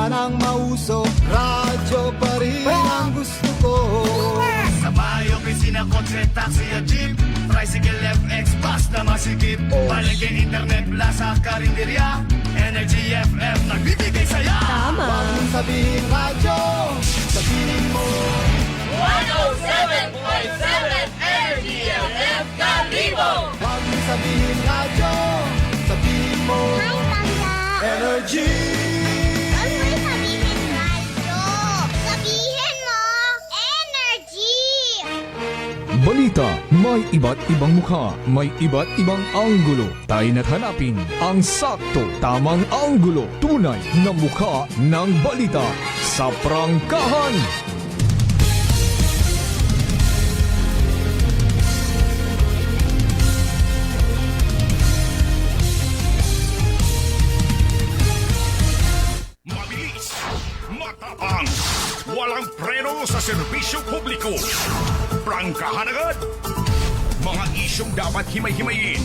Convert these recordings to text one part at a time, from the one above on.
sanang mauso, radyo pa rin ang gusto ko. Sa bahay, opisina, kotse, taxi o jeep, tricycle, FX, bus na masikip, palengke, internet, plaza, karinderya, Energy FM, nagbibigay saya. Tama. Huwag mong sabihin radyo, sabihin mo 107.7 Energy FM Kalibo. Huwag mong sabihin radyo, sabihin mo Hi, Tanda. Energy. Huwag mo sabihin radyo. Sabihin mo, energy. Balita, may iba't ibang mukha, may iba't ibang anggulo. Tayo na't hanapin ang sakto, tamang anggulo, tunay na mukha ng balita sa prangkahan. Mabilis, matapang, walang preno sa serbisyo publiko. Prangkahan agad. Mga isyong dapat himay-himayin,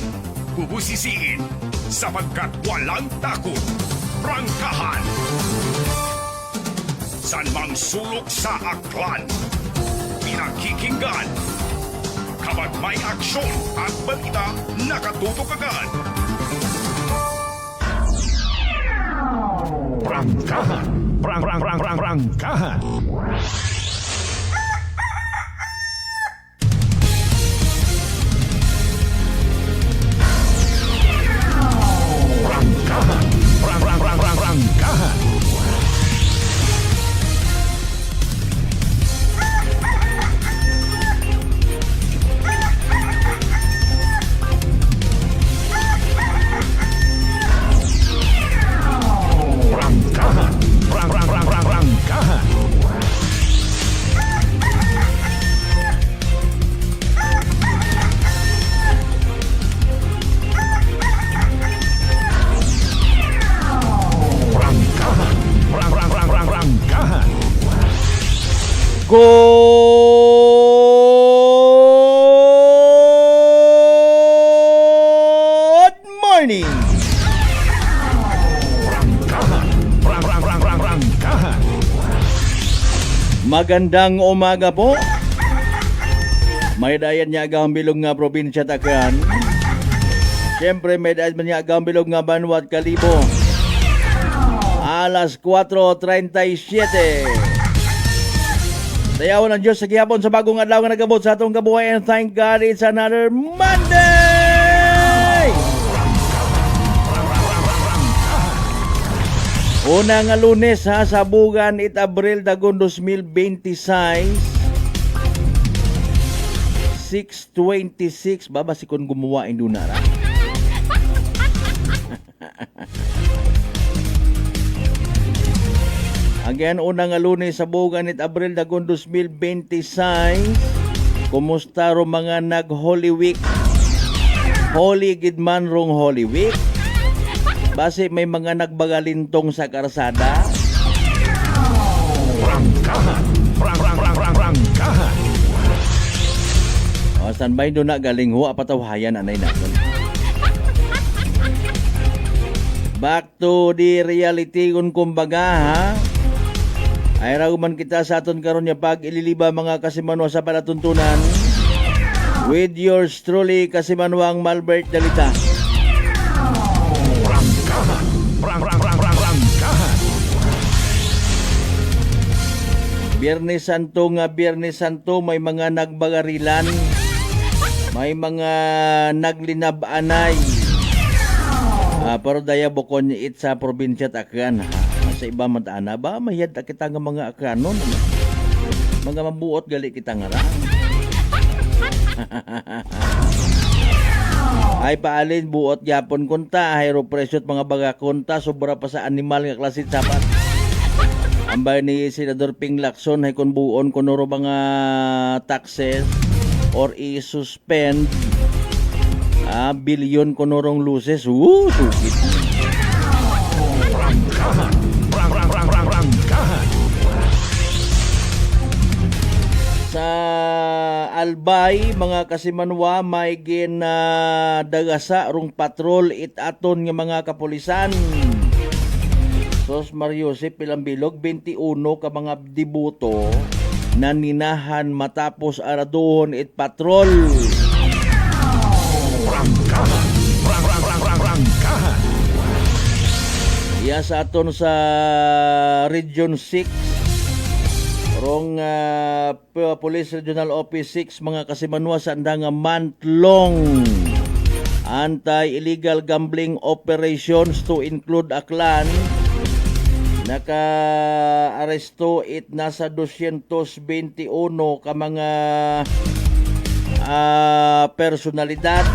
bubusisiin, sapagkat walang takot. Prangkahan. San mang sulok sa aklan, pinakikinggan. Kapag may aksyon at balita, nakatutok agad. Prangkahan. Prangkahan. Prangkahan. Prangkahan. Prangkahan. Good morning! Prangkahan. Magandang umaga po. May dayan niya agang bilog nga probinsya Tacloban. Siyempre may dayan niya agang bilog nga Banwat Kalibo. Alas 4:37. Dayawan ng Diyos sa gihapon sa bagong adlaw nga nagabot sa atong kabuhay, and thank God it's another Monday! Una nga Lunes ha, sa bugan it Abril dagon 2026. 6:26 baba si kon gumawa indunara. Again, una nga Lunes sa bugan it Abril dagon 2026. Kumusta ro mga nag-Holy Week? Holy gidman rong Holy Week. Base may mga nagbagalintong sa karsada. Prangkahan. Prangkahan. O, standby doon na galing ho, apatawhayan anay natin. Back to the reality kung kumbaga ha. Ay raguman kita sa aton karon nya pag ililiba mga kasimanwa sa palatuntunan. With yours truly, Kasimanwang Malbert Dalita. Prangkahan. Biyernes Santo nga Biyernes Santo, may mga nagbagarilan, may mga naglinab-anay. Pero daya bukon it sa probinsya Tacloban ha. Sa iba matana ba mahiyad kita nga mga akranon. Mga mabuot gali kita nga ra. Ay paalin buot yapon kunta, hayro presyot mga baga kunta, sobra pa sa animal nga klase sapat. Ambay ni Senador Ping Lacson hay kun buon kunoro mga taxes or i-suspend bilyon kunorong luces. Sukit. Prangkahan. Sa Albay, mga Kasimanwa, may ginadagasa rong patrol it aton nga mga kapulisan. Sos Mariusip Pilambilog, 21 ka mga dibuto na ninahan matapos araduhon it patrol. Iya sa aton sa Region 6 rong Police Regional Office 6 mga kasimanwa sa andang month-long anti-illegal gambling operations to include Aklan. Naka-aresto it nasa 221 ka mga personalidad.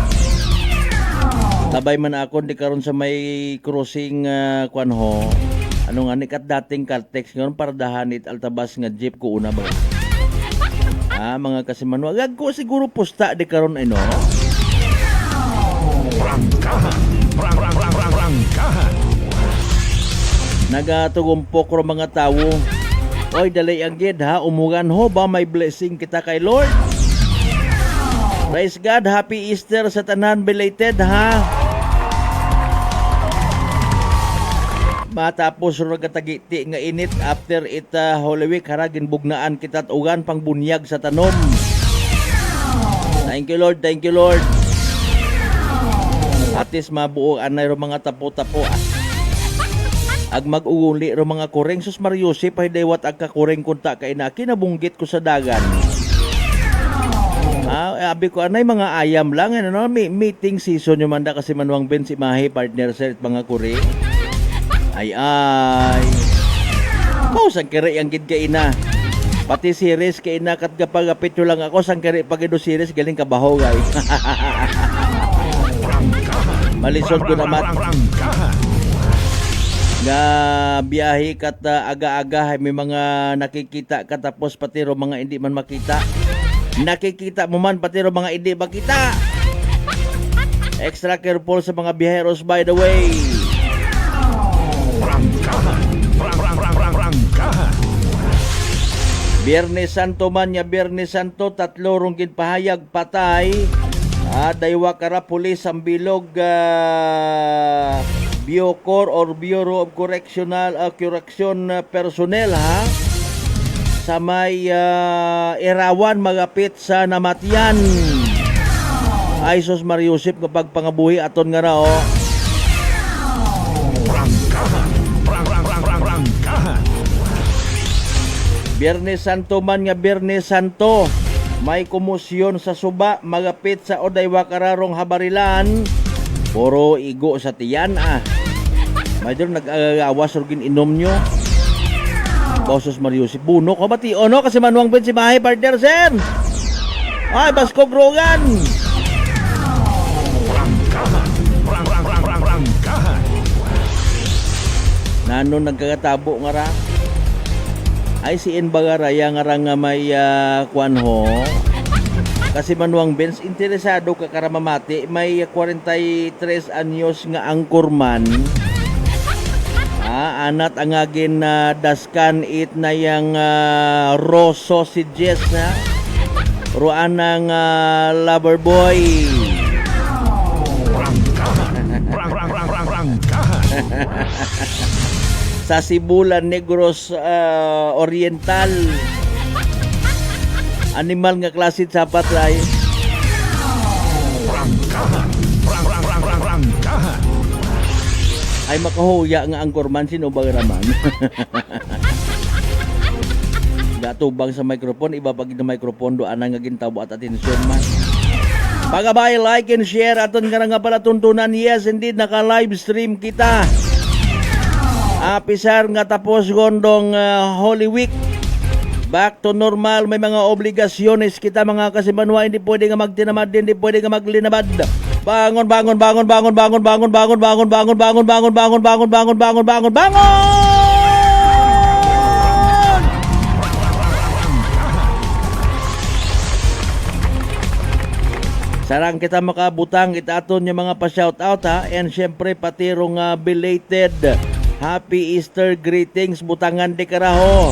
Tabay man ako di karon sa may crossing kwanho. Ano nga ni kat dating Caltex ngayon para dahanit altabas nga jeep ko una ba. Mga kasimanwa gag ko siguro pusta di karon ano. Nagatugumpok ro mga tawo. Oy dalay ang gid ha, umugan ho ba may blessing kita kay Lord. Praise God, happy Easter sa tanan belated ha. Matapos ro katagiti nga init after it Holy Week haragin bugnaan kita ugan pang bunyag sa tanom. Thank you Lord, thank you Lord. Atis mabuo anay ro mga tapo-tapo. Ag mag-uguli ro mga kureng sus Mariusip ay dewat ag kakureng kunta kay na kinabunggit ko sa dagan. Abi ko anay mga ayam lang ano meeting season yung manda kasi manuang Ben si Mahi partner sir at mga kuri. Ay. Sang kere ang gid kay ina. Pati series kay ina kat kapagapit lang ako sang kere pagido series galing kabaho guys. Malisod ko naman. Nga biyahe kat aga-aga may mga nakikita katapos pati ro mga hindi man makita. Nakikita mo man pati ro mga hindi makita. Extra careful sa mga biyaheros by the way. Biyernes Santo man ya Biyernes Santo tatlo rong ginpahayag patay. Daywa kara pulis ang bilog Biocor or Bureau of Correctional Correction personnel ha. Sa may Irawan magapit sa namatian. Ay sus Mariusip kapag pangabuhi aton nga rao. Biyernes Santo man nga Biyernes Santo may kumusyon sa suba magapit sa Odaywa Kararong Habarilan. Puro igo sa tiyan Major nag-agawas or gininom nyo. Bausos Mariusip buno ko ba tiyo no kasi manuang Ben si Mahi partner sir. Ay baskog rogan. Nano nagkakatabo nga ra. Ay si En Bagaraya nga ra nga may kwanho. Kasi manuang Benz interesado ka karamamati may 43 anyos nga angkorman. Anat ang agin daskan it na yang raw sausages na ruan ng lover boy. Sa Sibulan Negros Oriental. Animal nga klase sapat ray. Ay makahuya nga ang korman sino ba raman. Gatubang sa microphone iba pag na microphone do anang nga gintabo at atensyon man. Pagabay like and share aton nga pala tuntunan. Yes indeed naka live stream kita. Pisar nga tapos gondong Holy Week. Back to normal, may mga obligasyones kita mga kasimanwa, hindi pwede nga magtinamad, hindi pwede nga maglinabad. Bangon, bangon, bangon, bangon, bangon, bangon, bangon, bangon, bangon, bangon, bangon, bangon, bangon, bangon, bangon, bangon, bangon! Sarang kita makabutang itaton yung mga pa-shoutout and syempre pati rong belated Happy Easter greetings butangan de karaho.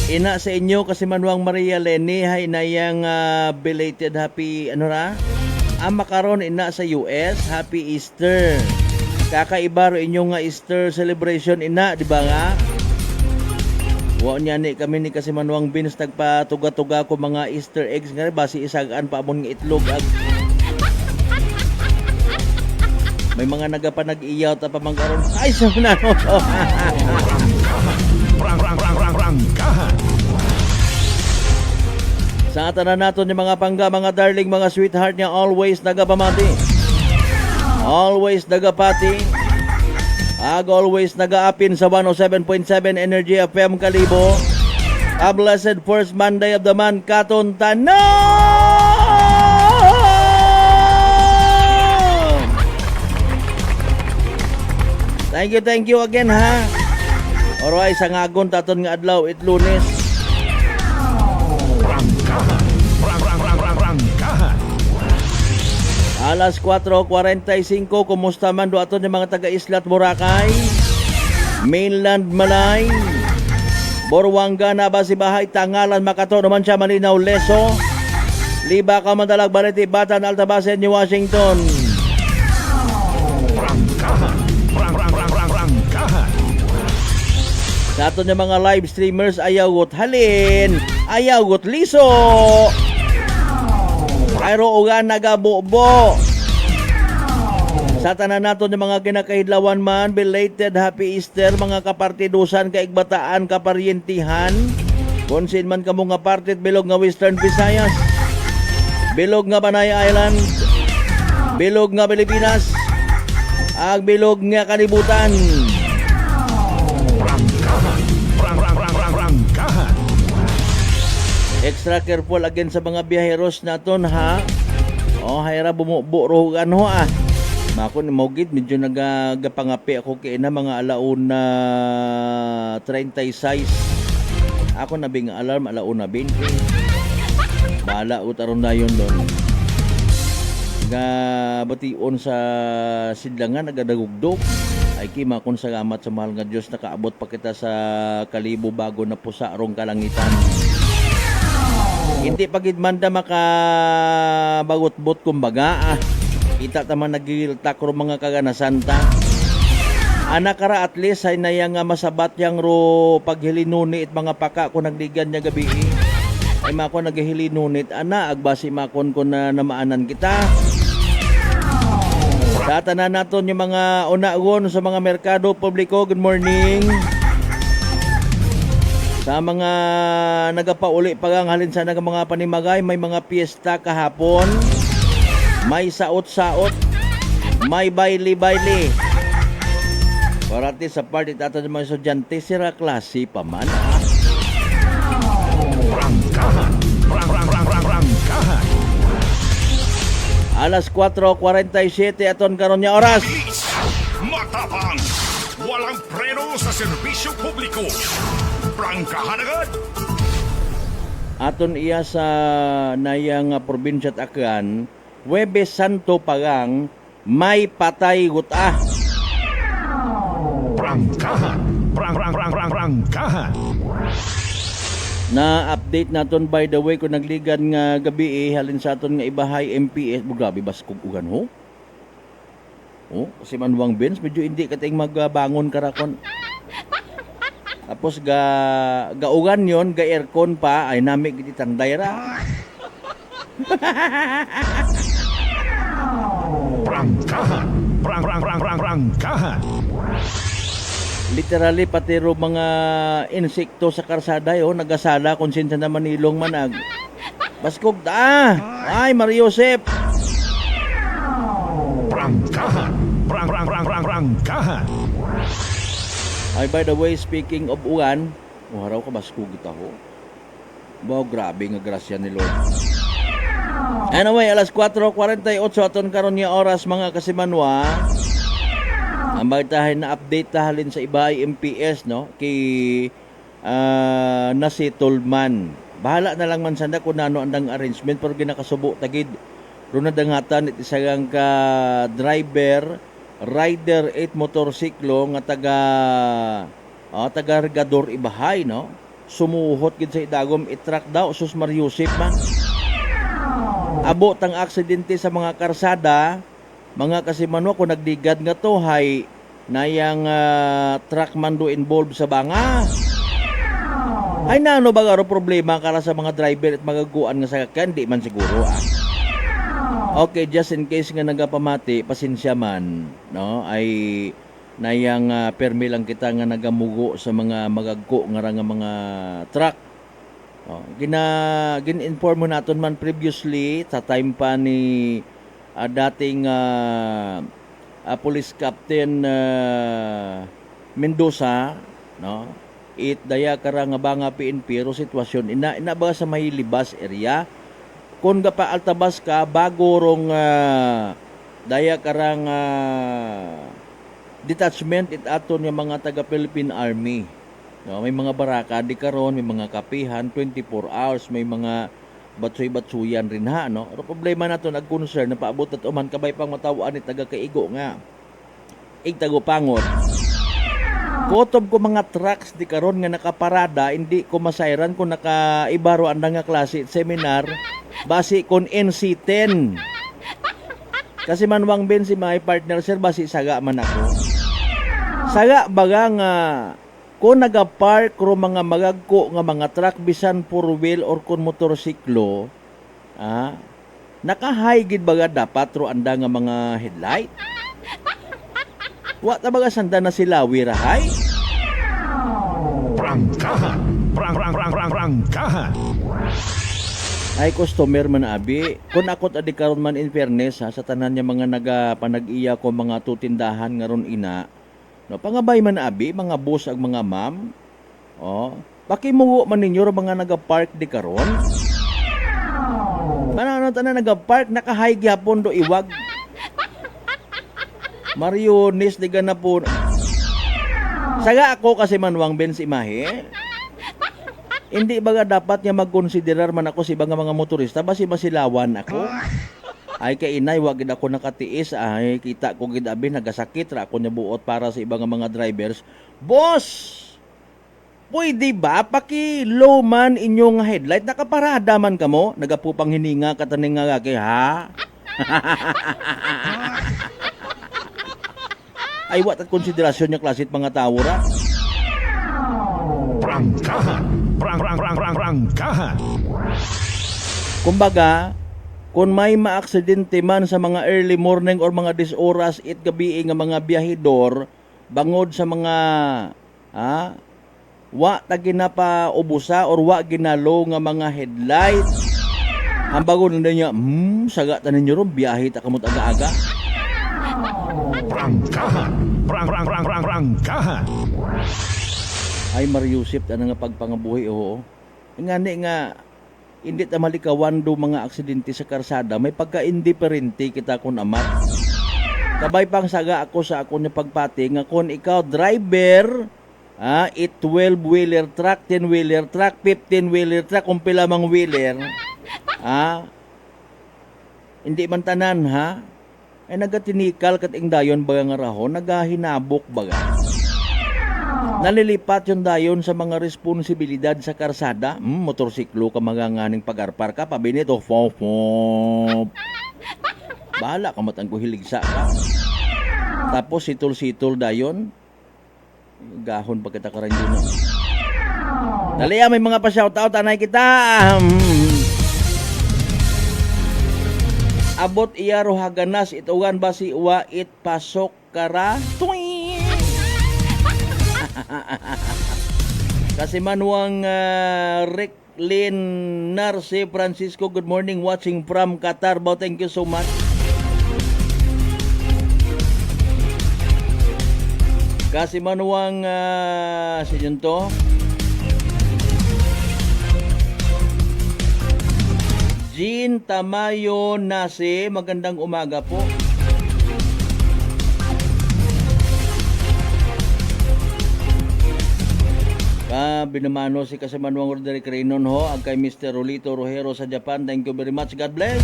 Ina sa inyo kasi manuang Maria Leni hay na yang belated happy ang makaron ina sa US. Happy Easter. Kakaiba ro inyo nga Easter celebration ina, di ba nga? Wa niya ni kami ni kasi Manuang Beans nagpatuga-tuga ko mga Easter eggs nga basi isagaan pa amon nga itlog ag may mga nagapanag-iyaw ta pa mangkaron. Ay sa na no. Prangkahan. Sa tanan naton yung mga pangga, mga darling, mga sweetheart niya, always nagapamati. Always nagapati. Always nagaapin sa 107.7 Energy FM Kalibo. A blessed first Monday of the month, katon tanan! Thank you again ha. Alright, sa ngagon taton nga adlaw it Lunes. Prangkahan. Alas 4:45, kumusta man do aton yung mga taga-Islat Boracay, Mainland Malay, Borwanga, Nabasibahay, Tangalan, Makato, naman siya Malinaw, Leso, Liba, Kamandalag, Balete, Batan, Altabasen, New Washington. Prangkahan. Sa aton yung mga live streamers, ayagot halin, ayagot liso, Ayro ugan nagabubo. Sa tanan naton yung mga kinakahidlawan man, belated Happy Easter mga kapartidusan, kaigbataan, kaparyentihan. Konsin man kamo nga partit bilog nga Western Visayas, bilog nga Panay Island, bilog nga Pilipinas, ag bilog nga kalibutan. Prangkahan. Extra careful again sa mga biyaheros naton ha. O hayra bumubo ro ano ah. Mako ni mogid medyo nagapangapi ako kay na mga alauna 36. Ako na bing alarm alauna 20. Bala utaron na yun doon. Nga bation sa sidlangan nagadagugdog. Ay kima kon salamat sa mahal nga Dios nakaabot pa kita sa Kalibo bago na po sa arong kalangitan. Hindi pagid man da makabagot-bot kumbaga Kita taman nagiltak ro mga kaganasan ta. Anak kara at least ay nayang masabat yang ro paghilinuni it mga paka ko nagligan niya gabi. Ay mako naghilinunit ana agbasi makon ko na namaanan kita. Sa tanan naton yung mga unagon sa mga merkado publiko, good morning. Sa mga nagapauli paganghalin sa mga panimagay, may mga piyesta kahapon, may saot-saot, may baili-baili. Parati sa party tato ng mga estudyante, sira klase pa man. Prangkahan. Alas 4:47 aton karon nya oras. Matapang. Walang preno sa serbisyo publiko. Prangkahan agad. Aton iya sa nayang probinsya at Aklan, Huwebes Santo pagang may patay guta. Prangkahan. Prangkahan. Na update naton by the way kung nagligan nga gabi halin sa aton nga ibahay MPS. Grabe baskog ugan ho. Oh, si Manuang Beans medyo hindi kating magbangon karakon. Tapos gaugan yon, ga aircon pa ay nami giti tanday ra. Prangkahan. Prangkahan. Literally pati ro mga insekto sa karsada yo nagasala kung sinta na Manilong manag. Baskog ta. Ay Mariosep. Prangkahan. Prangkahan. Ay by the way, speaking of uwan, haraw ka baskog kita ho. Ba grabe nga grasya ni Lord. Anyway, alas 4:48 aton karon nga oras mga kasimanwa. Ang bagtahin na update tahalin sa ibay MPS no kay nasi Tolman. Bahala na lang man sanda kung ano andang arrangement pero ginakasubo tagid ro na dangatan it isagang ka driver rider 8 motorsiklo nga taga Regador Ibahay no sumuhot gid sa idagom itrak daw sus Mariusip man. abot ang aksidente sa mga karsada, mga kasimanwa kung nagdigad nga to, hay nayang truck man do involved sa banga. Ay nano ba garo problema kara sa mga driver at magaguan nga sakyan, di man siguro Okay, just in case nga nagapamati, pasensya man, no? Ay nayang permi lang kita nga nagamugo sa mga magagko nga ra nga mga truck. Gin-inform mo naton man previously sa time pa ni dating Police Captain Mendoza, no? Daya kara nga ba nga PNP ro sitwasyon ina ba sa may libas area kun ga pa altabas ka bago rong daya karang detachment it aton nga mga taga Philippine Army, no? May mga baraka di karon, may mga kapihan 24 hours, may mga batsoy-batsuyan rin ha, no? Pero problema nato nag-concern na paabot at uman kabay pang matawaan ni taga Kaigo nga igtagupangot. Kotob ko mga trucks di karon nga nakaparada, hindi ko masayran kung nakaibaro anda nga klase seminar basi kon NC10. Kasi manwang ben si my partner sir basi saga man ako. Saga baga nga kung nagapark ro mga magagko nga mga truck bisan 4-wheel or kun motorsiklo, naka-high gid baga dapat ro anda nga mga headlight. Wa ta baga sanda na sila wirahay. Prangkahan. Prangkahan. Ay customer man abi. Kung akot adi karon man in fairness sa tanan niya mga nagapanag-iya ko mga tutindahan nga ron ina. No, pangabay man abi mga boss ag mga ma'am. Pakimuwo man ninyo ro mga nagapark di karon. Manano tanan nagapark naka-high gyapon do iwag. Mariones di gana po. Saga ako kasi manwang ben si imahe. Hindi baga dapat nga magkonsiderar man ako si mga motorista basi masilawan ako. Ay kay inay wag gid ako nakatiis, ay kita ko gid abi nagasakit ra ako nya buot para sa ibang mga drivers. Boss, pwede ba paki-low man inyong headlight, nakaparada man kamo, nagapupang hininga kataning nga kay ha. Ay wat at konsiderasyon niya klasit mga tao ra. Prangkahan. Prangkahan. Kumbaga, kung may maaksidente man sa mga early morning or mga 10 oras it gabi nga mga biyahidor bangod sa mga wa ta ginapa ubusa or wa ginalo nga mga headlight. Hambago na niya, saga tanin niyo ron biyahe ta kamot aga-aga. Prangkahan. Prangkahan. Ay Mariusip ana nga pagpangabuhi ngani nga hindi ta malikawan do mga aksidente sa karsada, may pagka-indiferente kita kun amat. Kabay pang saga ako sa ako nya pagpati nga kun ikaw driver, 12-wheeler truck, 10-wheeler truck, 15-wheeler truck, kung pila mang wheeler, hindi man tanan ay nagatinikal kating dayon baga nga rahon, nagahinabok baga. Nalilipat yung dayon sa mga responsibilidad sa karsada. Motorsiklo ka maganganing pagarpar ka, pabinit bahala ka matang kuhiligsa ka. Tapos sitol-sitol dayon, gahon pa kita karan yun. Dali may mga pa-shoutout, anay kita. Abot iya rohaganas, itugan ba si uwa it pasok kara? Tuwing! Kasi manuang Reclin Narce Francisco, good morning, watching from Qatar. Thank you so much. Kasi manuang sinyon to Jean Tamayo Nase, magandang umaga po. Binamano si Kasamanuang Roderick Reynon ag kay Mr. Rolito Rojero sa Japan. Thank you very much. God bless.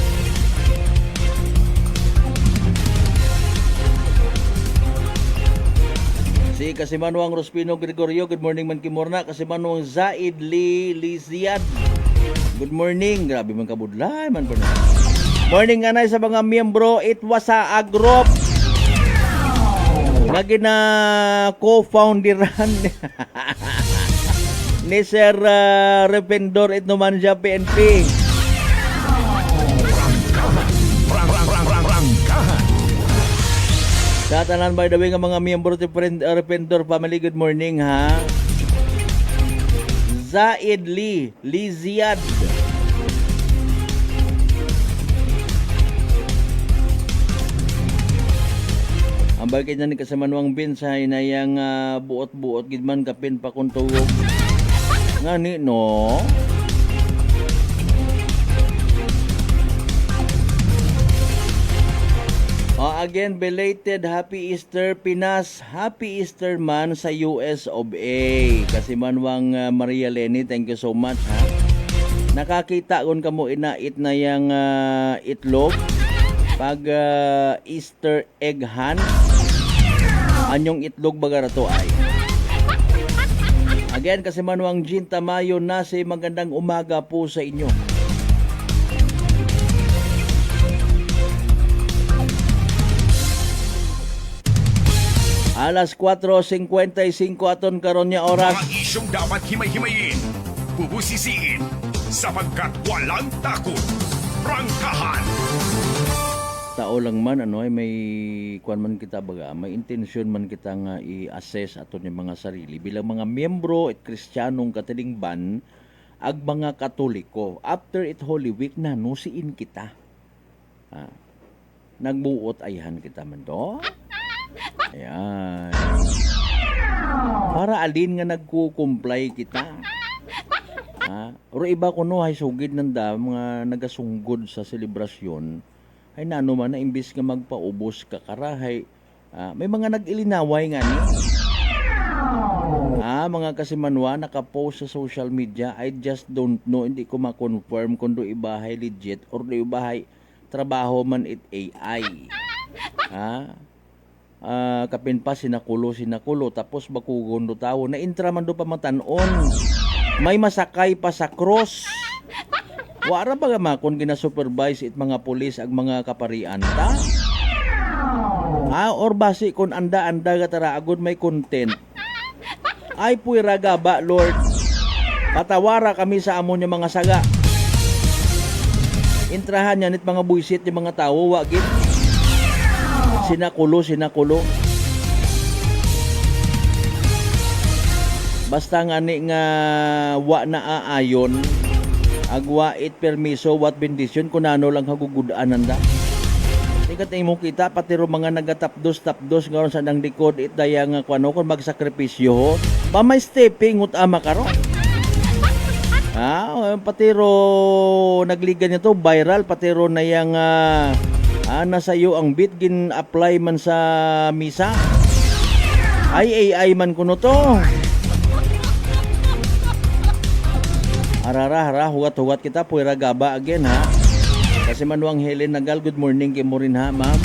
Si Kasimanuang Rospino Gregorio, good morning man kimorna. Kasimanuang Zaid Lee Liziad, good morning. Grabe man kabudlay man po na. Morning anay sa mga miyembro, it was a group nga gina co-founderan ni Sir Rependor Itnomanja PNP. Prangkahan. Sa tanan by the way nga mga miyembro ti Rependor family, good morning ha. Zaid Lee Liziad. Ang bagay na ni kasamanwang bin sa hinayang buot-buot gidman kapin pa kung tuwog. Nga ni no? Again, belated Happy Easter Pinas. Happy Easter man sa US of A. Kasi manwang Maria Lenny, thank you so much ha. Nakakita kon kamo inait na yang itlog pag Easter egg hunt. Anyong itlog baga to ay. Again, kasi manwang Jean Tamayo na si magandang umaga po sa inyo. Alas 4:55 aton karon nya oras. Mga isyong dapat himay-himayin, bubusisiin, sapagkat walang takot. Prangkahan. Tao lang man ay may kuan man kita baga, may intensyon man kita nga i-assess aton yung mga sarili bilang mga miyembro at Kristiyanong katilingban ag mga Katoliko. After it Holy Week na nusiin kita. Nagbuot ayhan kita man do. Ayan. Para alin nga nagko-comply kita. Oro iba ko no ay sugid nanda mga nagasunggod sa selebrasyon ay nano man na imbis nga magpaubos ka karahay may mga nag-ilinaway nga ni. Mga kasimanwa naka-post sa social media, I just don't know, hindi ko ma-confirm kung do ibahay legit or do ibahay trabaho man it AI. Kapin pa sinakulo tapos bakugon do tawo na intra man do pamatanon may masakay pa sa cross wara ba makon gina-supervise it mga pulis ag mga kaparian ta or basi kon anda gatara agud may content ay puira gaba Lord patawara kami sa amon yung mga saga intrahan yan it mga buisit yung mga tawo wagit sinakulo. Basta nga ni nga wa na aayon, agwa it permiso, what bendition, kunano lang hagugudaanan da. Tikat mo kita, pati ro mga nagatapdos ngayon sa nang likod, it daya nga kuano, kung magsakripisyo, pamay stepping, utama karon. Pati ro nagligan nito, viral, pati ro na yang nasa iyo ang bit gin-apply man sa misa. Ay AI man kuno to. Arara, hugat-hugat kita, puwera gaba again ha. Kasi manuang Helen Nagal, good morning kay mo rin ha, ma'am.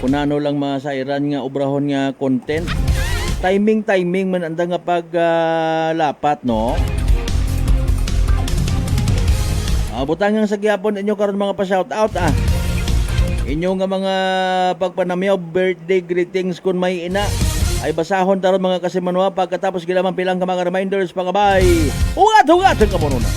Kunano lang masairan nga, obrahon nga content. Timing man anda nga paglapat, no? Butangang sa gyapon inyo karon mga pa-shoutout Inyo nga mga pagpanamyaw, birthday greetings kun may ina ay basahon taron mga kasimanwa pagkatapos gilaman pilang ka mga reminders pangabay. Hugat ka mo na.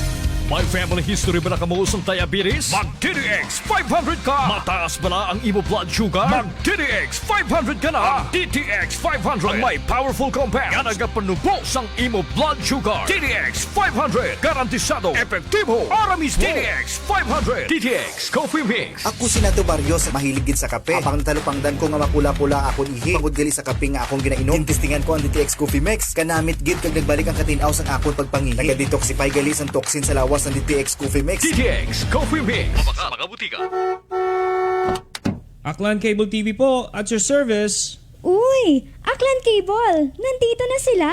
May family history ba na kamuusong diabetes? Mag-DTX 500 ka! Mataas ba na ang imo blood sugar? Mag-DTX 500 ka na! Ang DTX 500 ang may powerful compounds nga nagapanubos ang imo blood sugar. DTX 500 garantisado, epektibo, para mismo. DTX 500 DTX Coffee Mix. Ako si Nato Barrios, mahilig gid sa kape. Apang natalupangdan ko nga mapula-pula akong ihi. Pagod gali sa kape nga akong ginainom. Tintistingan ko ang DTX Coffee Mix. Kanamit gid kag nagbalik ang katinaw sa akong pagpangihi. Naga-detoxify gali ang toxin sa lawas ng DTX Coffee Mix. DTX Coffee Mix. Mga butika. Aklan Cable TV po, at your service. Uy! Aklan Cable! Nandito na sila!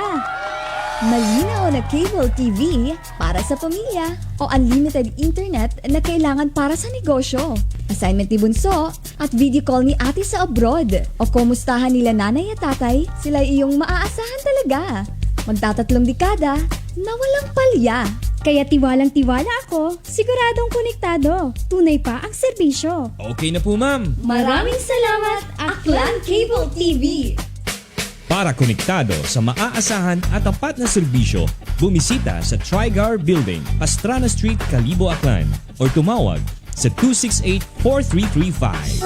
Malinaw na cable TV para sa pamilya o unlimited internet na kailangan para sa negosyo. Assignment ni Bunso at video call ni ate sa abroad. O kumustahan nila nanay at tatay, sila iyong maaasahan talaga. Magtatatlong dekada na walang palya. Kaya tiwalang-tiwala ako, siguradong konektado. Tunay pa ang serbisyo. Okay na po, ma'am. Maraming salamat, Aklan Cable TV! Para konektado sa maaasahan at tapat na serbisyo, bumisita sa Trigar Building, Pastrana Street, Kalibo, Aklan or tumawag sa 268-4335.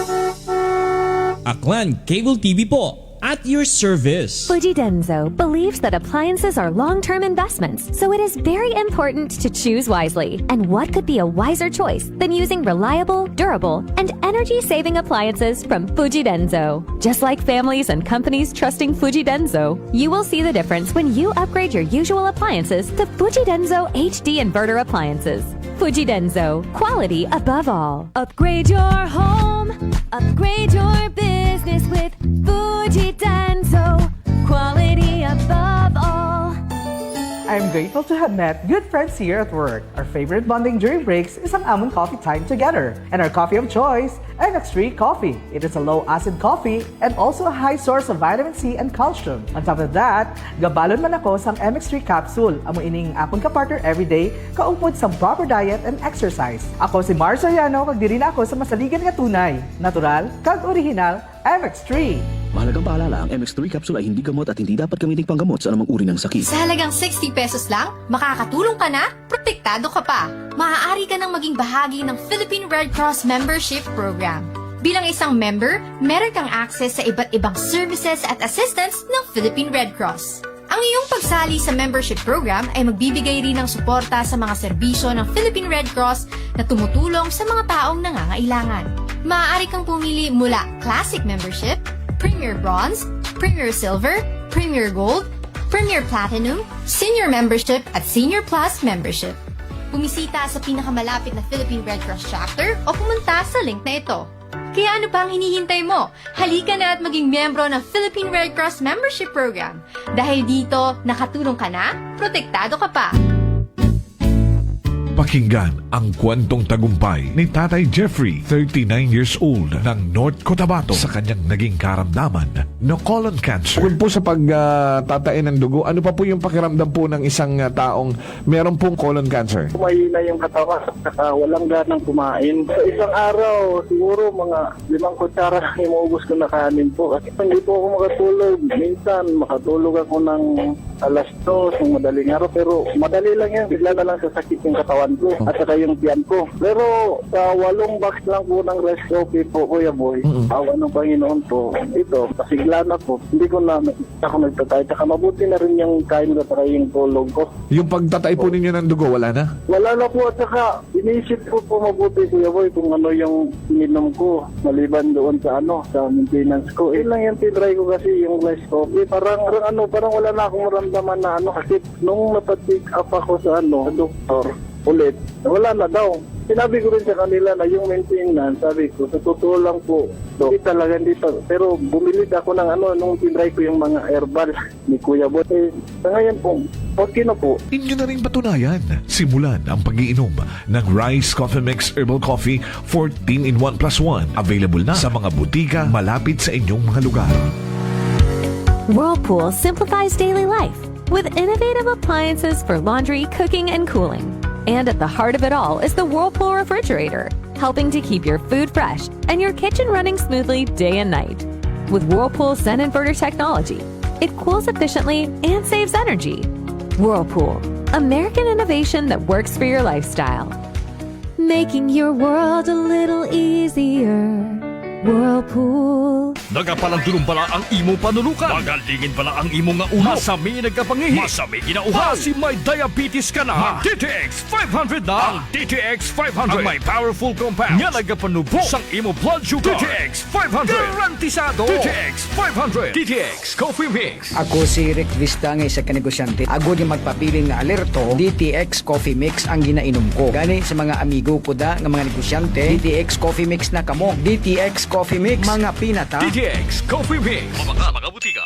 Aklan Cable TV po, at your service. Fuji Denso believes that appliances are long-term investments, so it is very important to choose wisely. And what could be a wiser choice than using reliable, durable, and energy-saving appliances from Fuji Denso? Just like families and companies trusting Fuji Denso, you will see the difference when you upgrade your usual appliances to Fuji Denso HD inverter appliances. Fuji Denso, quality above all. Upgrade your home, upgrade your business with Fuji Denso, quality above all. I'm grateful to have met good friends here at work. Our favorite bonding during breaks is ang amon coffee time together. And our coffee of choice, MX3 Coffee. It is a low-acid coffee and also a high source of vitamin C and calcium. On top of that, gabalon man ako sa MX3 capsule. Amo ining akong kapartner everyday, kaupod sa proper diet and exercise. Ako si Mars Soriano, kag diri na ako sa masaligan nga tunay, natural, kag original, MX3. Mahalagang paalala, ang MX3 capsule ay hindi gamot at hindi dapat gamiting panggamot sa anumang uri ng sakit. Sa halagang 60 pesos lang, makakatulong ka na, protektado ka pa. Maaari ka nang maging bahagi ng Philippine Red Cross Membership Program. Bilang isang member, meron kang access sa iba't ibang services at assistance ng Philippine Red Cross. Ang iyong pagsali sa membership program ay magbibigay rin ng suporta sa mga serbisyo ng Philippine Red Cross na tumutulong sa mga taong nangangailangan. Maaari kang pumili mula Classic Membership, Premier Bronze, Premier Silver, Premier Gold, Premier Platinum, Senior Membership at Senior Plus Membership. Bumisita sa pinakamalapit na Philippine Red Cross chapter o pumunta sa link na ito. Kaya ano pa ang hinihintay mo? Halika na at maging miyembro ng Philippine Red Cross Membership Program. Dahil dito, nakatulong ka na, protektado ka pa. Pakinggan ang kwentong tagumpay ni Tatay Jeffrey, 39 years old, ng North Cotabato sa kanyang naging karamdaman na colon cancer. Kung po sa pagtatain ng dugo, ano pa po yung pakiramdam po ng isang taong meron pong colon cancer? Mahina yung katawan, saka walang ganang kumain. Sa isang araw, siguro mga 5 kutsara lang imuubos ko na kanin po. Kasi hindi po ako makatulog. Minsan, makatulog ako ng alas 2 ng madaling araw. Pero madali lang yan. Bigla na lang sasakit yung katawan ko at saka yung tiyan ko. Pero sa 8 box lang po ng rice coffee po, Kuya Boy, awa ng Panginoon po, ito, pasigla na po. Hindi ko na ako nagtatay. Saka mabuti na rin yung kain ko at yung tulog ko. Yung pagtatay po ninyo ng dugo, wala na? Wala na po at saka inisip ko po mabuti, Kuya Boy, kung ano yung ininom ko maliban doon sa sa maintenance ko. Yun lang yung tinry ko kasi yung rice coffee. Parang wala na akong maramdaman na kasi nung napatik up ako sa doktor, ulit, wala na daw. Sinabi ko rin sa kanila na yung maintenance, sabi ko, sa totoo lang po, hindi talaga dito. Pero bumili ako ng nung tinry ko yung mga herbal ni Kuya Boy. Sa ngayon po, okay na po. Inyo na rin patunayan. Simulan ang pag-iinom ng Rice Coffee Mix Herbal Coffee 14-in-1+1. Available na sa mga butika malapit sa inyong mga lugar. Whirlpool simplifies daily life with innovative appliances for laundry, cooking, and cooling. And at the heart of it all is the Whirlpool refrigerator, helping to keep your food fresh and your kitchen running smoothly day and night. With Whirlpool Sun Inverter technology, it cools efficiently and saves energy. Whirlpool, American innovation that works for your lifestyle. Making your world a little easier. Whirlpool. Nagapalandulong pala ang imo panulukan. Magalingin pala ang imo nga ulo. Masami nagkapangihi. Masami ginauhan. Kasi may diabetes ka na. DTX 500 na. Ang DTX 500. Ang may powerful compounds. Nga nagapanubo sang imo blood sugar. DTX 500. Garantisado. DTX 500. DTX Coffee Mix. Ako si Rick Vista nga isa ka negosyante. Ako di magpapiling nga alerto. DTX Coffee Mix ang ginainom ko. Gani sa mga amigo ko da nga mga negosyante. DTX Coffee Mix na kamo. DTX Coffee Mix. Mga pinata. DTX Coffee Mix. Mga butika.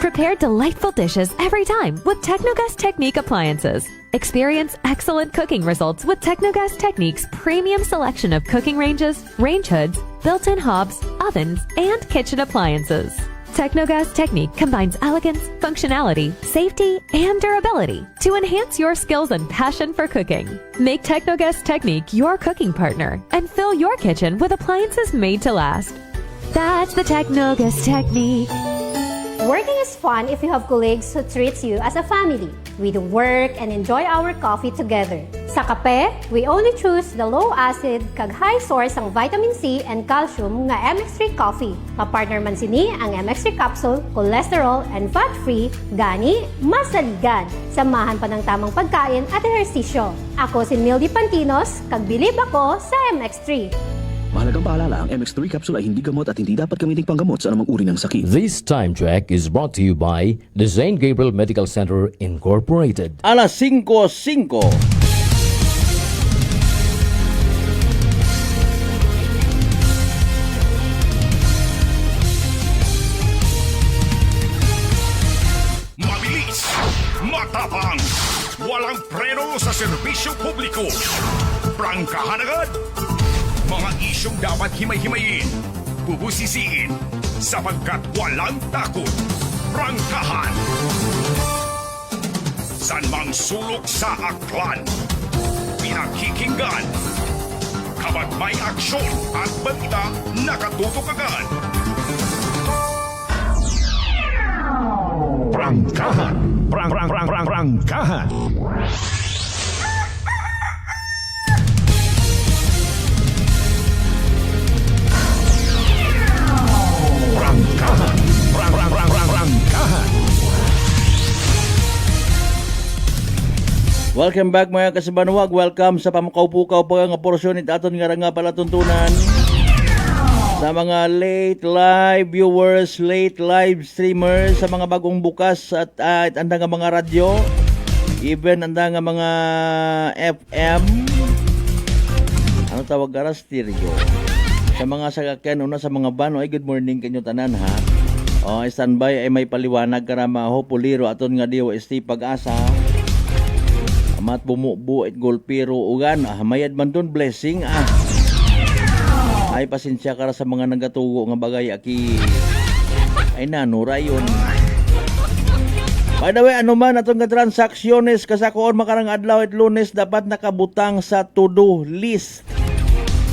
Prepare delightful dishes every time with Technogas Technique appliances. Experience excellent cooking results with Technogas Technique's premium selection of cooking ranges, range hoods, built-in hobs, ovens, and kitchen appliances. Technogas Technique combines elegance, functionality, safety, and durability to enhance your skills and passion for cooking. Make Technogas Technique your cooking partner and fill your kitchen with appliances made to last. That's the Technogas Technique. Working is fun if you have colleagues who treats you as a family. We do work and enjoy our coffee together. Sa kape, we only choose the low-acid kag high source ang vitamin C and calcium nga MX3 coffee. Kapartner man sini ang MX3 capsule, cholesterol and fat-free, gani, masaligan. Samahan pa ng tamang pagkain at ehersisyo. Ako si Mildy Pantinos, kag bilib ako sa MX3. Mahalagang paalala, ang MX3 capsule ay hindi gamot at hindi dapat gamiting panggamot sa anumang uri ng sakit. This time check is brought to you by the St. Gabriel Medical Center Incorporated. Alas 5:05. Mabilis, matapang, walang preno sa serbisyo publiko. Prangkahan agad. Mga isyong dapat himay-himayin, bubusisiin, sapagkat walang takot. Prangkahan. San mang sulok sa aklan, pinakikinggan. Kapag may aksyon at balita, nakatutok agad. Prangkahan. Prangkahan. Prangkahan. Welcome back mga kasibanwag. Welcome sa pamukaupukaw pa nga porsyon it aton nga palatuntunan. Sa mga late live viewers, late live streamers, sa mga bagong bukas at anda nga mga radyo, even anda nga mga FM, ano tawag ka stereo. Sa mga sagakyan, una sa mga bano, ay good morning kanyo tanan ha. O, standby ay may paliwanag karama ho, puliro aton nga DOST pag-asa. Amat bumubu at golpiro ugan, mayad man dun blessing Ay pasensya ka sa mga nagatugo nga bagay aki. Ay nanura yun. By the way, ano man atong nga transaksyonez kasakoon makarang adlaw at Lunes dapat nakabutang sa to-do list.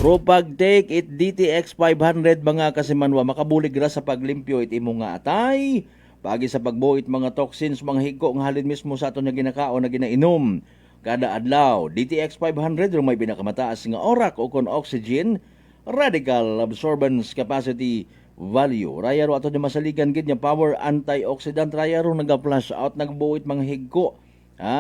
Ropag take it DTX 500 mga kasimanwa makabulig ra sa paglimpyo it imo nga atay. Pagi sa pagbuit mga toxins mga higko nga halin mismo sa aton nga ginakaon na ginainom. Kada adlaw DTX 500 may pinakamataas nga orak o kon oxygen radical absorbance capacity value. Raya ro ato ni masaligan gid nya power antioxidant raya ro naga-flush out nagbuit mga higko.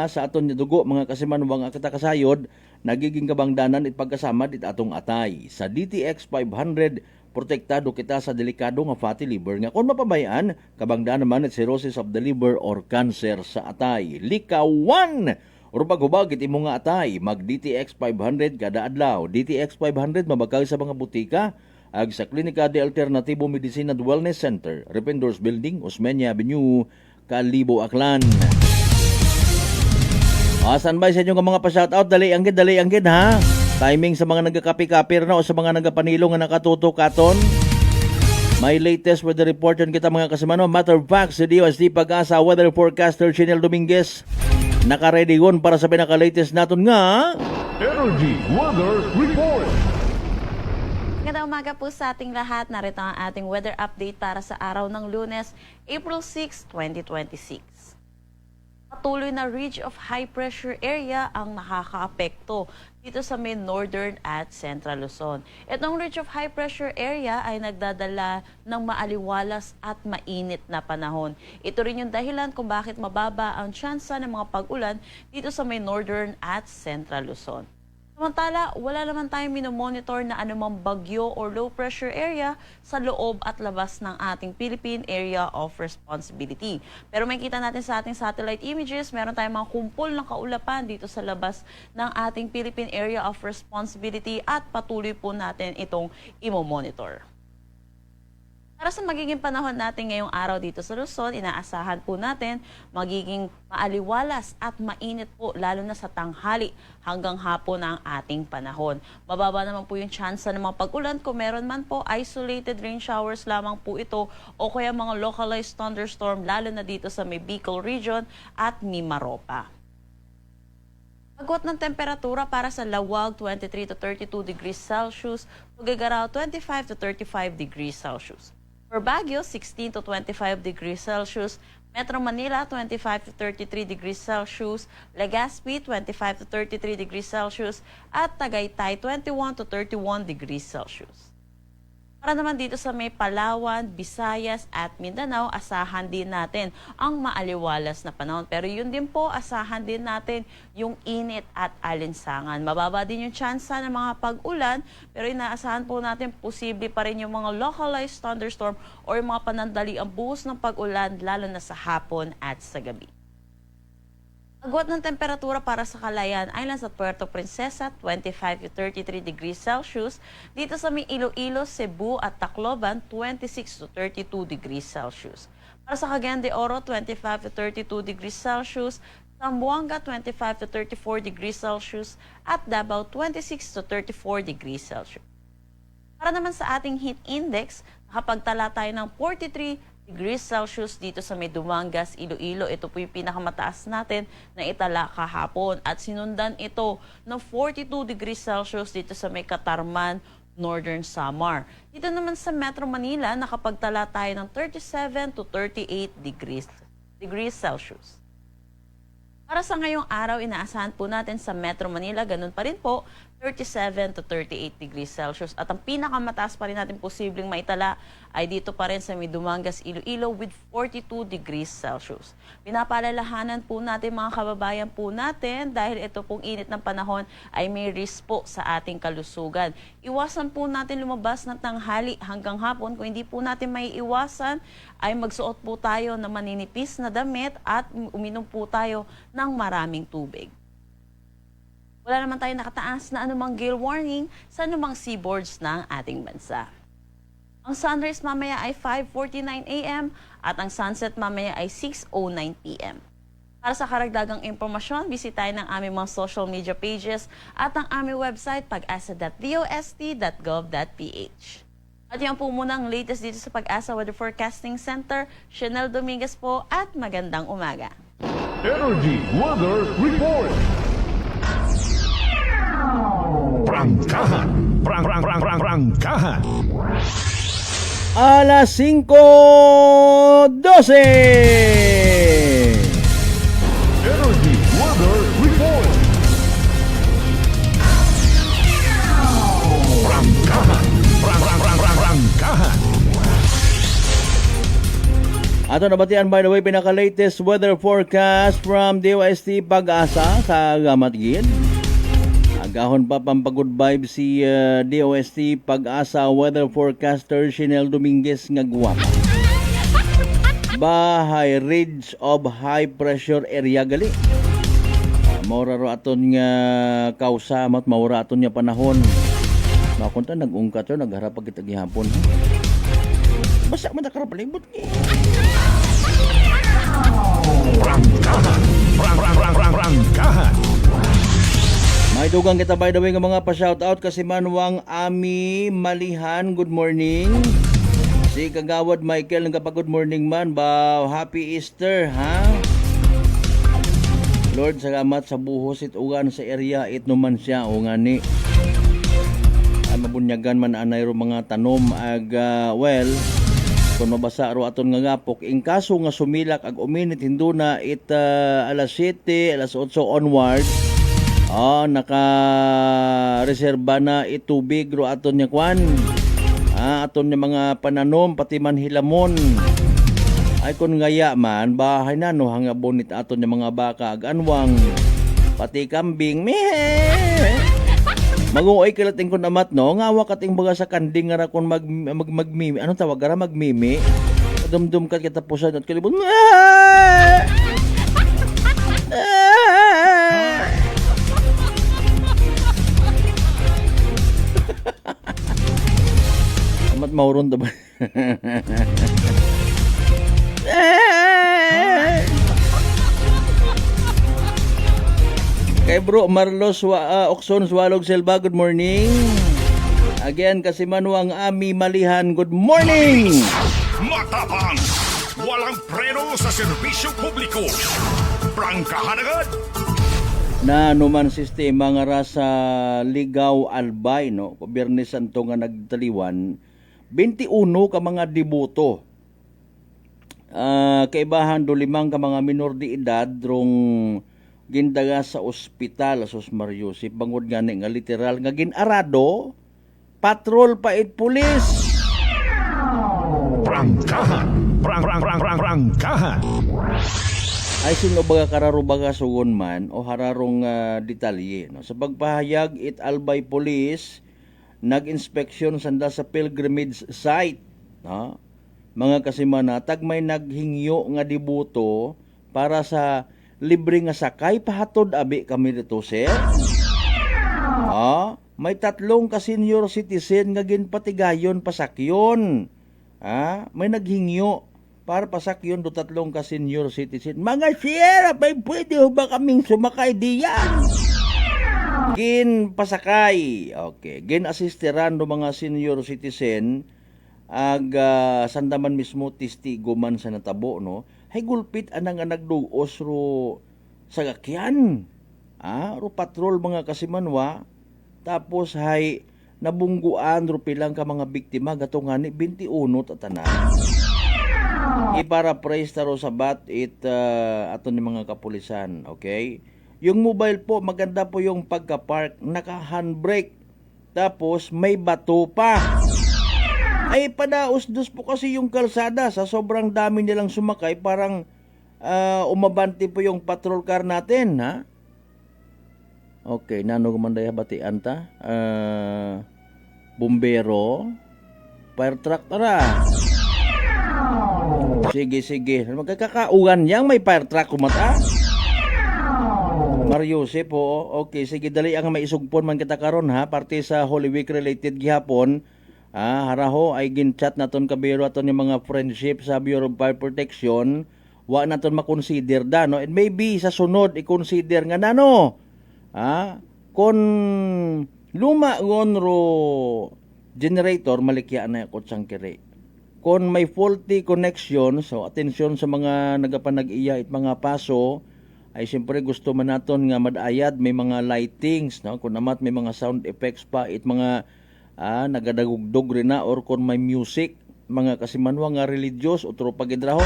Sa aton nga dugo mga kasimanwang akita kasayod nagiging kabangdanan it pagkasama dit atong atay. Sa DTX 500 protektado kita sa delikado nga fatty liver nga kung mapabayaan kabangdanan man it cirrhosis of the liver or cancer sa atay. Likawan or paghubag it imo nga atay mag DTX 500 kada adlaw. DTX 500 mabagay sa mga butika ag sa Klinika de Alternatibo Medicine and Wellness Center, Rependors Building, Osmeña Avenue, Kalibo, Aklan. Standby sa inyo nga mga pa-shoutout. Dali anggid ha. Timing sa mga nagkakapi-kapir na o sa mga nagapanilo nga nakatutok katon. May latest weather report yun kita mga kasimano. Matter of fact, si DOST Pag-asa weather forecaster Chinel Dominguez naka-ready yun para sa pinaka-latest naton nga Energy Weather Report. Magandang umaga po sa ating lahat. Narito ang ating weather update para sa araw ng Lunes, April 6, 2026. Patuloy na ridge of high pressure area ang nakakaapekto dito sa may northern at central Luzon. Itong ridge of high pressure area ay nagdadala ng maaliwalas at mainit na panahon. Ito rin yung dahilan kung bakit mababa ang tsansa ng mga pag-ulan dito sa may northern at central Luzon. Samantala, wala naman tayong minomonitor na anumang bagyo or low pressure area sa loob at labas ng ating Philippine Area of Responsibility. Pero makikita natin sa ating satellite images, meron tayong mga kumpol ng kaulapan dito sa labas ng ating Philippine Area of Responsibility at patuloy po natin itong imomonitor. Para sa magiging panahon natin ngayong araw dito sa Luzon, inaasahan po natin magiging maaliwalas at mainit po lalo na sa tanghali hanggang hapon ang ating panahon. Mababa naman po yung tsansa ng mga pag-ulan. Kung meron man po, isolated rain showers lamang po ito o kaya mga localized thunderstorm lalo na dito sa may Bicol region at Mimaropa. Agwat ng temperatura para sa Lawag, 23 to 32 degrees Celsius, Tuguegarao, 25 to 35 degrees Celsius. For Baguio, 16 to 25 degrees Celsius, Metro Manila, 25 to 33 degrees Celsius, Legazpi, 25 to 33 degrees Celsius, at Tagaytay, 21 to 31 degrees Celsius. Para naman dito sa may Palawan, Visayas at Mindanao, asahan din natin ang maaliwalas na panahon. Pero yun din po, asahan din natin yung init at alinsangan. Mababa din yung tsansa ng mga pag-ulan, pero inaasahan po natin posible pa rin yung mga localized thunderstorm o yung mga panandali ang buhos ng pag-ulan lalo na sa hapon at sa gabi. Agwat ng temperatura para sa Calayan Islands at Puerto Princesa, 25 to 33 degrees Celsius. Dito sa may Iloilo, Cebu at Tacloban, 26 to 32 degrees Celsius. Para sa Cagayan de Oro, 25 to 32 degrees Celsius. Zamboanga, 25 to 34 degrees Celsius. At Davao, 26 to 34 degrees Celsius. Para naman sa ating heat index, nakapagtala tayo ng 43 degrees Celsius dito sa may Dumangas, Iloilo. Ito po yung pinakamataas natin na itala kahapon. At sinundan ito ng 42 degrees Celsius dito sa may Katarman, Northern Samar. Dito naman sa Metro Manila, nakapagtala tayo ng 37 to 38 degrees Celsius. Para sa ngayong araw, inaasahan po natin sa Metro Manila, ganun pa rin po, 37 to 38 degrees Celsius. At ang pinakamataas pa rin natin posibleng maitala ay dito pa rin sa Dumangas, Iloilo with 42 degrees Celsius. Pinapaalalahanan po natin mga kababayan po natin dahil ito pong init ng panahon ay may risk po sa ating kalusugan. Iwasan po natin lumabas ng tanghali hanggang hapon. Kung hindi po natin may iwasan ay magsuot po tayo ng maninipis na damit at uminom po tayo ng maraming tubig. Wala naman tayo nakataas na anumang gale warning sa anumang seaboards ng ating bansa. Ang sunrise mamaya ay 5:49 a.m. at ang sunset mamaya ay 6:09 p.m. Para sa karagdagang impormasyon, bisitahin ang aming mga social media pages at ang aming website pag-asa.dost.gov.ph. At yan po muna ang latest dito sa Pag-asa Weather Forecasting Center. Chanel Dominguez po at magandang umaga. Energy Weather Report. Prangkahan. Prangkahan. Alas 5:12. Energy Weather Report. Prangkahan. Prangkahan. Ato nabatian by the way pinaka-latest weather forecast from DOST Pag-asa sa Gamatgid. Agahon pa pampagod vibe si DOST Pag-asa weather forecaster Chanel Dominguez nga guwapa. Bahay ridge of high pressure area gali. Maura ro aton nga kausamat, maura aton nga panahon. Makunta nag-ungkat ro nagharap pag kita gihapon. Basta man ta karapalibot ni. Prangkahan. May dugang kita by the way ng mga pa-shoutout kasi Manwang Ami Malihan, good morning. Si Kagawad Michael ng kapag good morning man ba, happy Easter ha. Lord, salamat sa buhos itugan sa area it naman siya o ngani. Ay mabunyagan man anay ro mga tanom ag well kung mabasa ro aton nga gapok in kaso nga sumilak ag uminit hinduna it alas 7, alas 8 onward. Naka-reserba na itubig ro aton nya kwan. Aton nya mga pananom pati man hilamon. Ay kun ngaya man bahay na no hangabon it aton nya mga baka ag anwang pati kambing. Maguoy kalating kun amat no ngawa kating baga sa kanding nga ra kun magmimi. Anong tawag ra magmimi? Dumdum kat kita pusan at kalibon. Amat mauron ba? Kay bro Marlos Okson Swalog Selva, good morning. Again, kasi Manuang Ami Malihan, good morning. Matapang, walang preno sa serbisyo publiko. Prangkahan agad. Na numan sistema nga ra sa Ligaw Albay, no? Biyernes Santo nga nagtaliwan, 21 ka mga debuto. Kaibahan do 5 ka mga minor de edad rong gindaga sa ospital sus Mariusip, bangod nga nga literal nga ginarado, patrol pa it pulis. Prangkahan, prangkahan. Ay sino baga kararo baga sugon man o hararong detalye, no? Sa pagpahayag it Albay Police nag-inspeksyon sanda sa pilgrimage site, no? Mga kasimana tagmay naghingyo nga debuto para sa libre nga sakay pahatod abi kami dito, sir. May 3 ka senior citizen nga ginpatigayon pasakyon. May naghingyo para pasakyon do 3 ka senior citizen. Mga sir, may pwede ho ba kaming sumakay diyan? Gin pasakay. Okay, gin assisteran do mga senior citizen ag sandaman mismo testigo man sa natabo, no? Hay gulpit anang nagduos ro sagakyan. Ro patrol mga kasimanwa. Tapos hay nabungguan ro pilang ka mga biktima gato nga ni 21 tatanan. Ipara-praise taro sa bat ato ni mga kapulisan, okay? Yung mobile po, maganda po yung pagka-park, naka-handbrake. Tapos may bato pa. Ay padaos-dos po kasi yung kalsada sa sobrang dami nilang sumakay, parang umabante po yung patrol car natin, ha? Okay, nano kumandaya batian ta? Bumbero, fire truck tara. Sige. Magkakaugan yang may fire truck kumata. Mariusip po. Okay, sige dali ang maisugpon man kita karon, ha, parte sa Holy Week related gihapon. Haraho ay gin-chat naton kabiro aton yung mga friendship sa Bureau of Fire Protection. Wa naton makonsider da, no? And maybe sa sunod i-consider nga nano. Kon luma ngonro generator malikya na ko tsangkere. Kon may faulty connection, so atensyon sa mga nagapanag-iya it mga paso, ay siyempre gusto man naton nga madayad may mga lightings, no? Kung namat may mga sound effects pa it mga nagadagugdog rin na, or kung may music mga kasimanwa nga religious otro pagidraho.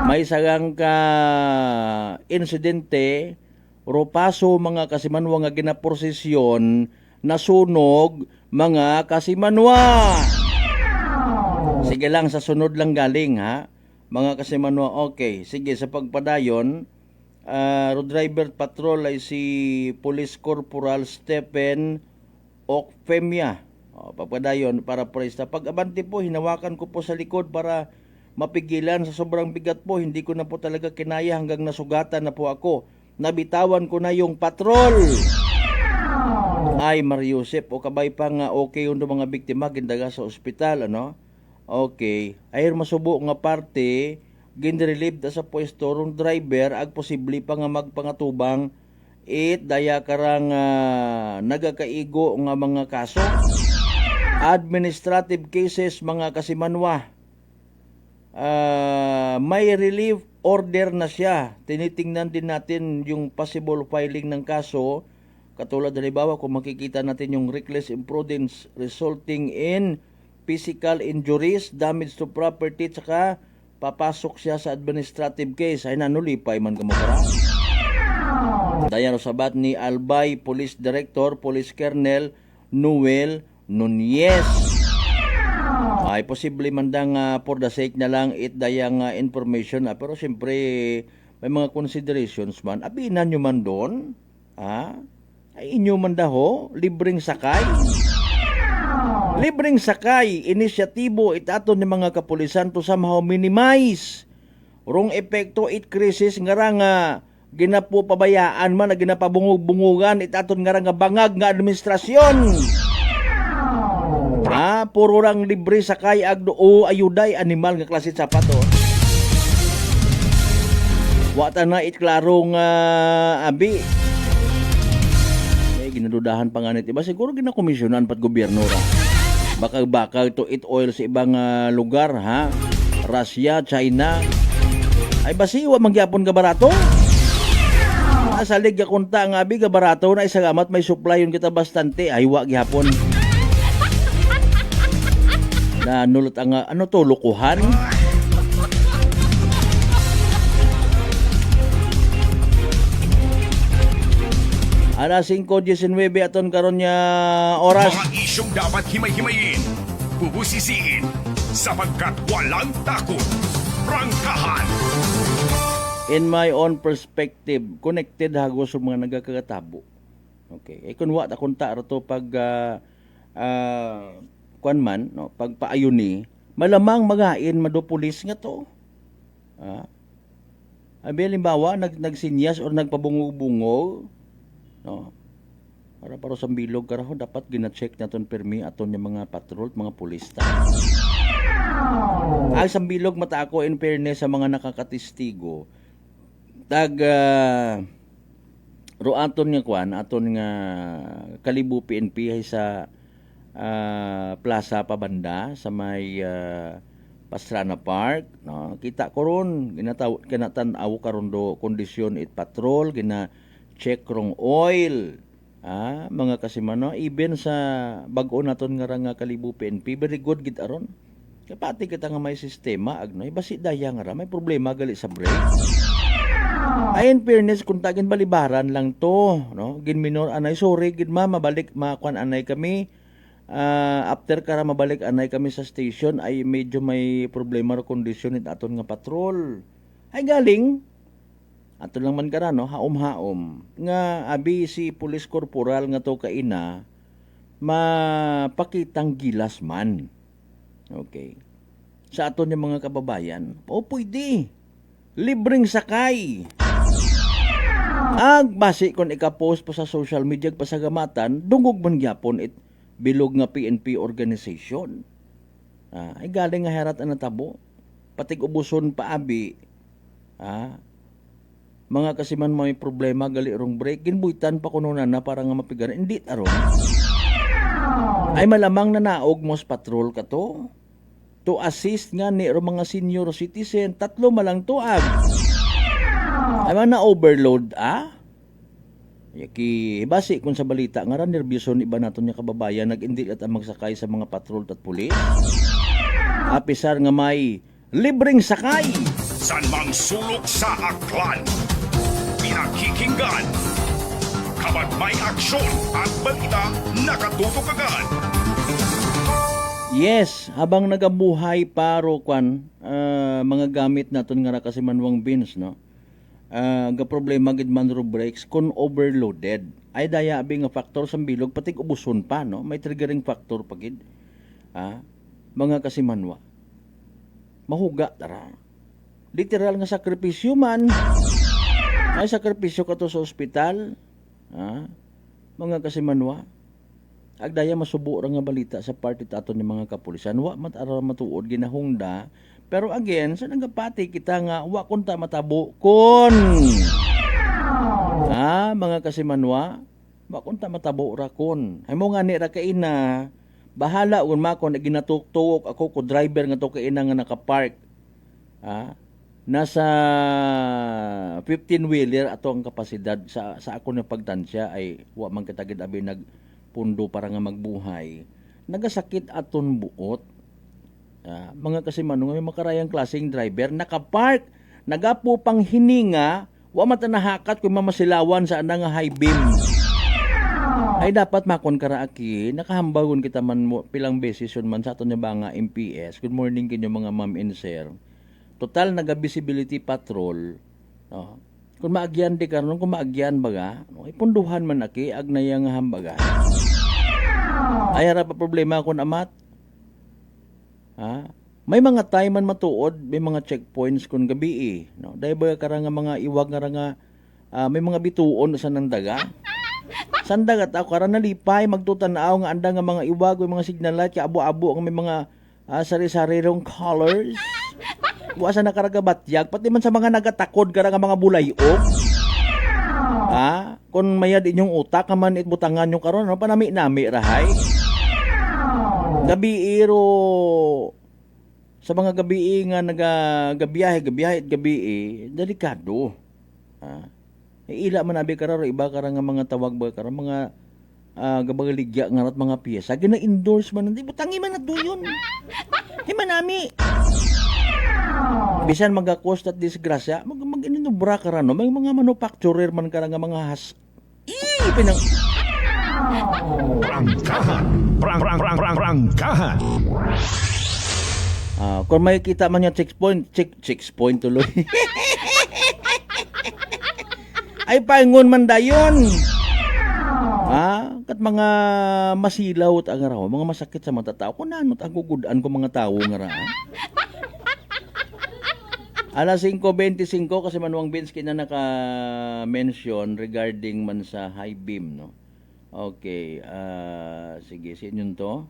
May sagang ka insidente ro paso mga kasimanwa nga ginaprosesyon nasunog mga kasimanwa. Sige lang, sa sunod lang galing, ha mga kasimanwa. Okay, sige, sa pagpadayon, road driver patrol ay si Police Corporal Stephen Okfemia. Pagpadayon para presta. Pag-abante po, hinawakan ko po sa likod para mapigilan sa sobrang bigat po. Hindi ko na po talaga kinaya hanggang nasugatan na po ako. Nabitawan ko na yung patrol. Ay, Mariusip, o kabay pa nga okay yung mga biktima gindaga sa ospital, ano? Okay. Ay, masubo nga parte, ginrelieve sa pwesto rong driver, ag posible pa nga magpangatubang daya karang nagakaigo nga mga kaso. Administrative cases mga kasimanwa. May relief order na siya. Tinitingnan din natin yung possible filing ng kaso. Katulad halimbawa kung makikita natin yung reckless imprudence resulting in physical injuries, damage to property, tsaka papasok siya sa administrative case. Ay nanulipay man kamakara. Dayan sabat ni Albay Police Director, Police Colonel Noel Nunez. Ay posible man dang for the sake na lang dayang information, pero siyempre may mga considerations man. Abinan nyo man doon, ay inyo man daho, libreng sakay. Libreng sakay, inisyatibo itaton ni mga kapulisan to somehow minimize rong epekto krisis nga ginapo pabayaan man na ginapabungog-bungugan itaton nga bangag nga administrasyon. Puro lang libre sakay ag o ayuday animal nga klase sapato. Wata na klaro nga abi. Ginadudahan pa nga nito. Iba siguro ginakomisyonan pat gobyerno ra. Baka to eat oil sa ibang lugar, ha? Russia, China. Ay basiwa mangyapon ka barato. Salig ka kunta nga abi ka barato na isagamat may supply yun kita bastante. Ay wa gihapon. Na nulot ang lukuhan. Ana 5:19 aton karon nya oras. Mga isyong dapat himay-himayin, bubusisiin, sapagkat walang takot. Prangkahan! In my own perspective, connected hagos sa mga nagkakatabo. Okay. Kung wa ta kunta to pag kuan man, no, pag paayuni, malamang magain madopulis nga to. Abi limbawa nagsinyas or nagpabungog-bungog, no. Para sa bilog karaho dapat gina-check naton permi aton yung mga patrol, mga pulis ta. Ang sambilog mata ako in fairness sa mga nakakatistigo. Ro aton nga kwan, aton nga Kalibo PNP ay sa plaza pabanda sa may Pastrana Park, no. Kita ko ron kinatan-aw karon do kondisyon it patrol, gina check rong oil. Mga kasimano, even sa bag-o naton nga Kalibo PNP, very good gid aron. Kapati kita nga may sistema agnoy basi daya nga may problema gali sa brake. Ay in fairness kung tagin balibaran lang to, no? Gin minor anay sorry gid mabalik makuan anay kami. After kara mabalik anay kami sa station ay medyo may problema ro kondisyon it aton nga patrol. Ay galing ato lang man kara no, haom-haom nga abi si police corporal nga to kaina mapakitang gilas man. Okay. Sa aton yung mga kababayan, pwede. Libreng sakay. Basi kon ika-post pa sa social media pasagamatan, dungog man gyapon it bilog nga PNP organization. Ay galing nga herat ang natabo. Patig ubuson pa abi. Mga kasiman may problema gali rong break, ginbuitan pa kuno na para nga mapigan. Hindi aron. Ay malamang nanaog mos patrol ka to assist nga ni mga senior citizen, 3 malang tuag. Ay man na overload Yaki basi kung sa balita nga nervyoso iba naton nya kababayan nag-indi at magsakay sa mga patrol at pulis. Apisar nga may libreng sakay. San mang sulok sa aklan, pinakikinggan. Kapag may aksyon at balita, nakatutok agad. Yes, habang nagabuhay paro kwan mga gamit naton nga kasi manwang bins, no. Ga problema gid man ro brakes kun overloaded. Ay daya abi nga factor sa bilog patig ubuson pa, no. May triggering factor pa gid. Mga kasi manwa. Mahuga tara. Literal nga sakripisyo man. Ay sakripisyo ka to sa ospital. Mga kasi manwa. Agdaya masubo ra nga balita sa party taton ni mga kapulisan wa matara matuod ginahungda pero again sa nagapati kita nga wa kunta matabo kon mga kasimanwa wa kunta matabo ra kon ay mo nga ni ra kaina bahala kun makon ginatuktok ako ko driver nga to kaina nga naka-park nasa 15-wheeler ato ang kapasidad sa ako na pagtansya ay wa man katagid abi pundo para nga magbuhay, nagasakit aton buot. Mga kasi manong may makarayang klaseng driver, nakapark, nagapo pang hininga, wa matanahakat kung mamasilawan sa anang high beam. Ay dapat makon karaaki, nakahambagon kita man pilang beses yun man sa aton niya ba nga MPS. Good morning kinyo mga ma'am and sir. Total naga-visibility patrol, kung maagyan di karon kung maagyan baga, ipunduhan man aki agnayang hambaga. Ay ara pa problema kun amat. May mga time man matuod, may mga checkpoints kun gabi no. Dahil ba kara nga mga iwag nga may mga bituon sa nang daga. Sanda ka tao karon nalipay magtutanaw nga anda nga mga iwag o mga signal light ka abo-abo ang may mga sari-sarirong colors. Buasa na karagabatyag pati man sa mga nagatakod kara nga mga bulayok. Kung mayad inyong utak man itbutangan yung karon ano panami-nami rahay. Gabiiro sa mga gabi nga gabiyahe at gabi delikado. Ila man abi kararo iba kara nga mga tawag ba kara mga gabagaligya nga rat mga piyesa gina-endorse man hindi butangi man at duyon. Himanami. Bisan magakos at disgrasya mag-inubra kara no may mga manufacturer man kara nga mga pinang Prangkahan. Kung may kita man yung checkpoint tuloy. Ay paingon man dayon. Kat mga masilaw at agaraw, mga masakit sa mga tao. Kung nanot ang gugudan ko mga tao nga ra. Alas 5:25 kasi Manuang Vince na naka-mention regarding man sa high beam, no? Okay, sige, sinyon to?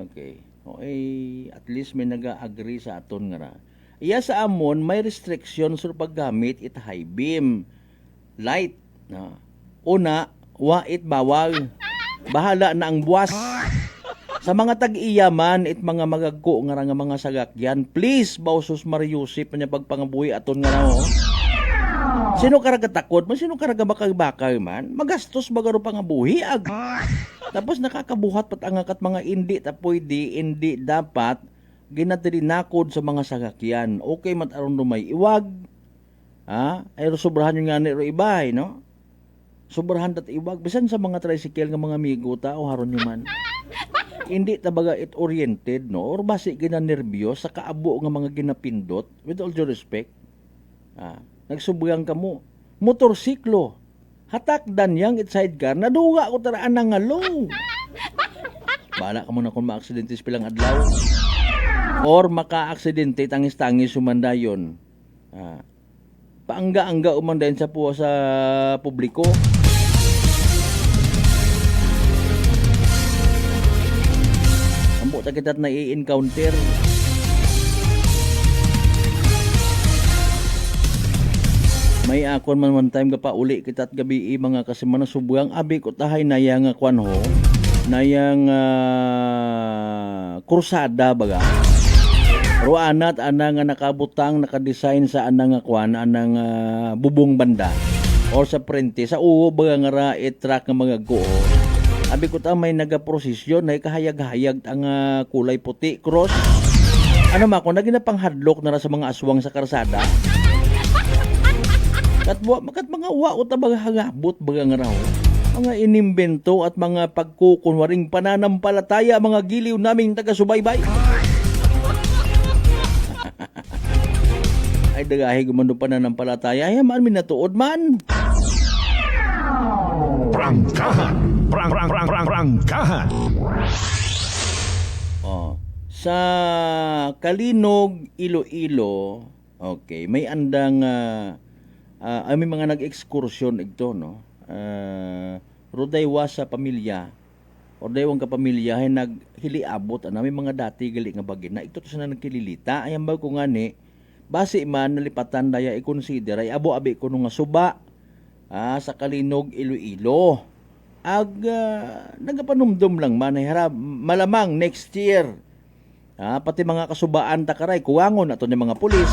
Okay. Okay, at least may naga-agree sa aton nga ra. Iya sa amon may restriction sa paggamit it high beam light na. Una, wait bawal. Bahala na ang buwas. Sa mga tag-iyaman it mga magagko nga nga mga sagakyan, please bausos Mariusip niya pagpangabuhi aton nga ra. Sino karaga takot man, sino karaga bakal-bakal man, magastos bagaro pangabuhi ag. Tapos nakakabuhat pat ang akat mga indi ta pwede, indi dapat ginatirinakod sa mga sagakyan. Okay mat aron dumay iwag. Ay sobrahan yung nga ni ibay, no? Sobrahan dat iwag bisan sa mga tricycle nga mga amigo ta o haron man. Hindi tabaga it oriented, no? Or basi ginanerbiyos sa kaabo nga mga ginapindot with all due respect. Nagsubuyan ka mo. Motorsiklo. Hatakdan yang it sidecar. Naduga ko taraan ng ngalo. Bala ka muna kung ma-aksidente pilang adlaw. Or maka-aksidente tangis-tangis sumandayon. Paangga-angga umandayon sa publiko. Ambo ta kitat na i-encounter. May akon man one time ka pa uli kitat gabi mga kasi manasubuang abi ko tahay na yang kwan ho na yang kursada baga ruanat anang nakabutang nakadesign sa anang kwan anang bubong banda or sa prente sa uho baga nga ra truck nga mga go abi ko ta may nagaprosesyon na kahayag-hayag ang kulay puti cross ano ma ko naging panghadlok na ra sa mga aswang sa karsada. Kat mga wao ta baga hagabot baga nga raw. Mga inimbento at mga pagkukunwaring pananampalataya mga giliw naming taga-subaybay. Ay dagahi gumando pananampalataya ay man minatuod man. Prangkahan. Sa Kalinog, Iloilo, okay, may andang may mga nag-ekskursyon ito, no? Rodaywa sa pamilya o daywang kapamilya ay naghiliabot may mga dati gali nga bagay na ito to sa nagkililita ayan ba ko nga ni base man nalipatan daya i-consider ay abo abi ko nga suba sa Kalinog, Iloilo nagapanumdum lang man ay harap malamang next year pati mga kasubaan takaray kuwangon ato ni mga pulis.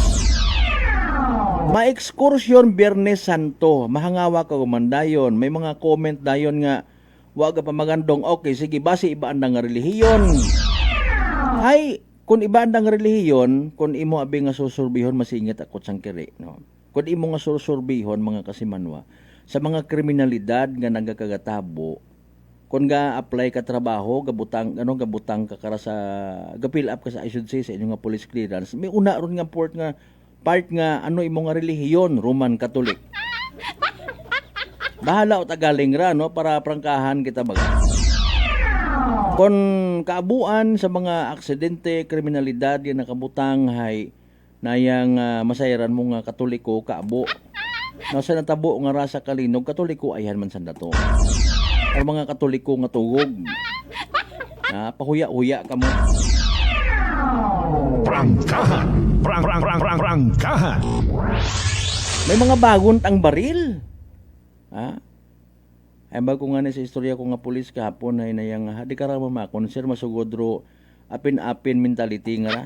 Ma-ekskursyon Biyernes Santo. Mahangawa ka gumandayon. May mga comment dayon nga wag pa magandong okay sige base iba andang nga relihiyon. Ay kun iba andang relihiyon kun imo abi nga susurbihon masingit ako sang kiri no. Kun imo nga susurbihon mga kasimanwa sa mga kriminalidad nga nagakagatabo kun ga apply ka trabaho gabutang ka kara sa ga-fill up ka sa I should say sa inyong nga police clearance may una ron nga part nga imo nga relihiyon Roman Catholic. Bahala o tagaling ra no para prangkahan kita baga. Kon kaabuan sa mga aksidente, kriminalidad nga nakabutang hay nayang masayran mo nga Katoliko kaabo. Nasa natabo nga rasa kalinog, Katoliko ayan man sanda to. Ang mga Katoliko nga tugog. Pahuya-huya ka mo. Prangkahan. Prangkahan. May mga bagong tang baril. Ay bago nga sa istorya ko nga pulis kahapon ay nayang di ka rama makonsir masugodro apin-apin mentality nga ra.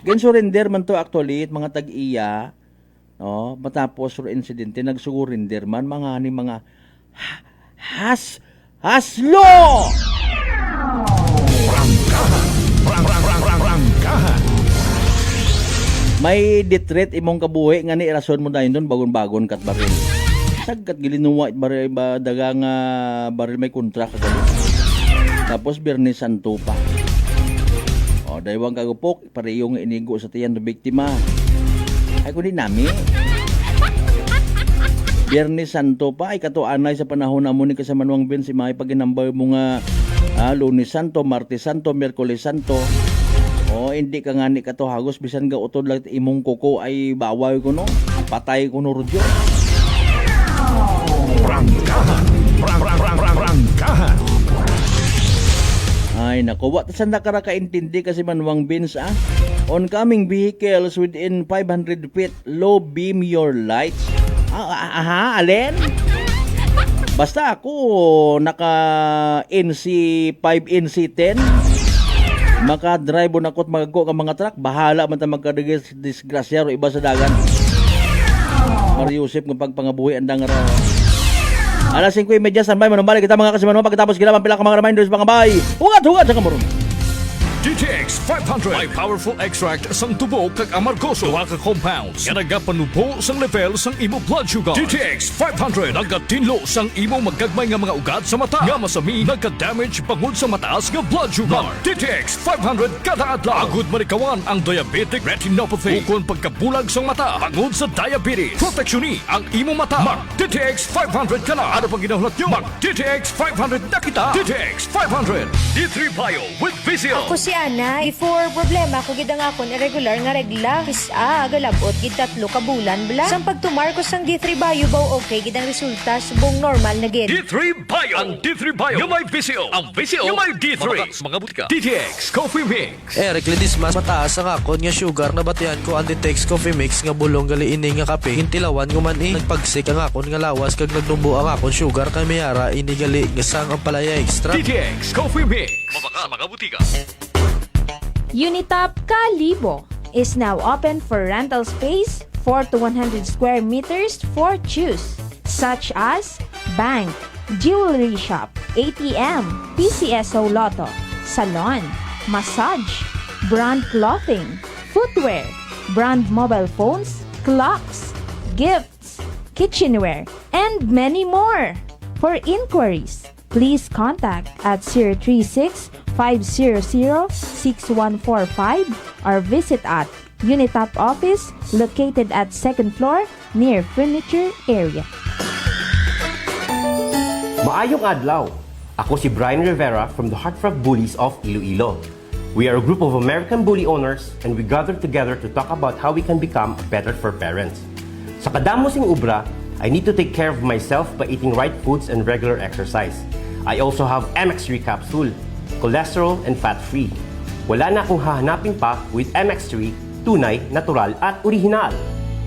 Gen surrender man to actually mga tag-iya no matapos ro insidente nagsugurinder man mga haslo. Prangkahan. May ditret imong kabuhi nga ni rason mo dayon don bagon-bagon kat baril. Sagkat gilinuwa baril ba dagang baril may kontra kagalo. Tapos Biyernes Santo pa. O daywang kagupok pareyo nga inigo sa tiyan do biktima. Ay kundi nami. Biyernes Santo pa ay katuanay sa panahon na mo ni kasamanwang Ben si may paginambay mo nga Lunes Santo, Martes Santo, Miyerkules Santo. O hindi ka nga ni kato hagos bisan ga utod lang imong kuko ay baway ko no. Patay ko no rodyo. Prangkahan. Ay nako, wat sanda ka kaintindi kasi manwang Bins Oncoming vehicles within 500 feet, low beam your lights. Alin? Basta ako naka NC5, NC10 maka-drive mo nakot magago ka mga truck, bahala man ta magka-disgrasya ro iba sa dagan. Mariusip ng pagpangabuhi andang raw. Alas 5:30 standby manumali kita mga kasimanwa pagkatapos gilaman pila ka mga reminders mga bay. Hugat sa kamuron. DTX 500 may powerful extract sang tubo kag amargoso wa ka compounds nga nagapanubo sang level sang imo blood sugar. DTX 500 nagatinlo sang imo magagmay nga mga ugat sa mata nga masami nagka-damage bangod sa mataas nga blood sugar. DTX 500 kada adlaw agud manikawan ang diabetic retinopathy ukon pagkabulag sang mata bangod sa diabetes. Proteksyon ang imo mata. Mag DTX 500 kana ano pang ginahulat nyo? Mag DTX 500 na kita. DTX 500 D3 Bio with Vizio. Ako si Ana, before problema ko gid ang akon irregular nga regla. Galabot gid 3 ka bulan bla. Sang pagtumar ko sang D3 Bio baw okay gid ang resulta subong normal na gid. D3 Bio. Ang D3 Bio yung may Vizio. Ang Vizio yung may D3. Mga butika. DTX Coffee Mix. Recledis mas mataas ang akon nga sugar na batian ko ang DTX Coffee Mix nga bulong gali ini nga kape. Hintilawan ko man nagpagsik ang akon nga lawas kag nagdumbo ang akon sugar kay mayara ini gali nga sang ang palaya extra. DTX Coffee Mix. Mabaka mga butika. Unitop Kalibo is now open for rental space 4 to 100 square meters for choose, such as bank, jewelry shop, ATM, PCSO Lotto, salon, massage, brand clothing, footwear, brand mobile phones, clocks, gifts, kitchenware, and many more. For inquiries, please contact at 036-500-6145 or visit at Unitop office located at 2nd floor near furniture area. Maayong adlaw. Ako si Brian Rivera from the Heartfrog Bullies of Iloilo. We are a group of American bully owners and we gathered together to talk about how we can become better for parents. Sa kadamosing ubra, I need to take care of myself by eating right foods and regular exercise. I also have MX3 capsule, cholesterol and fat-free. Wala na akong hahanapin pa with MX3, tunay, natural at orihinal.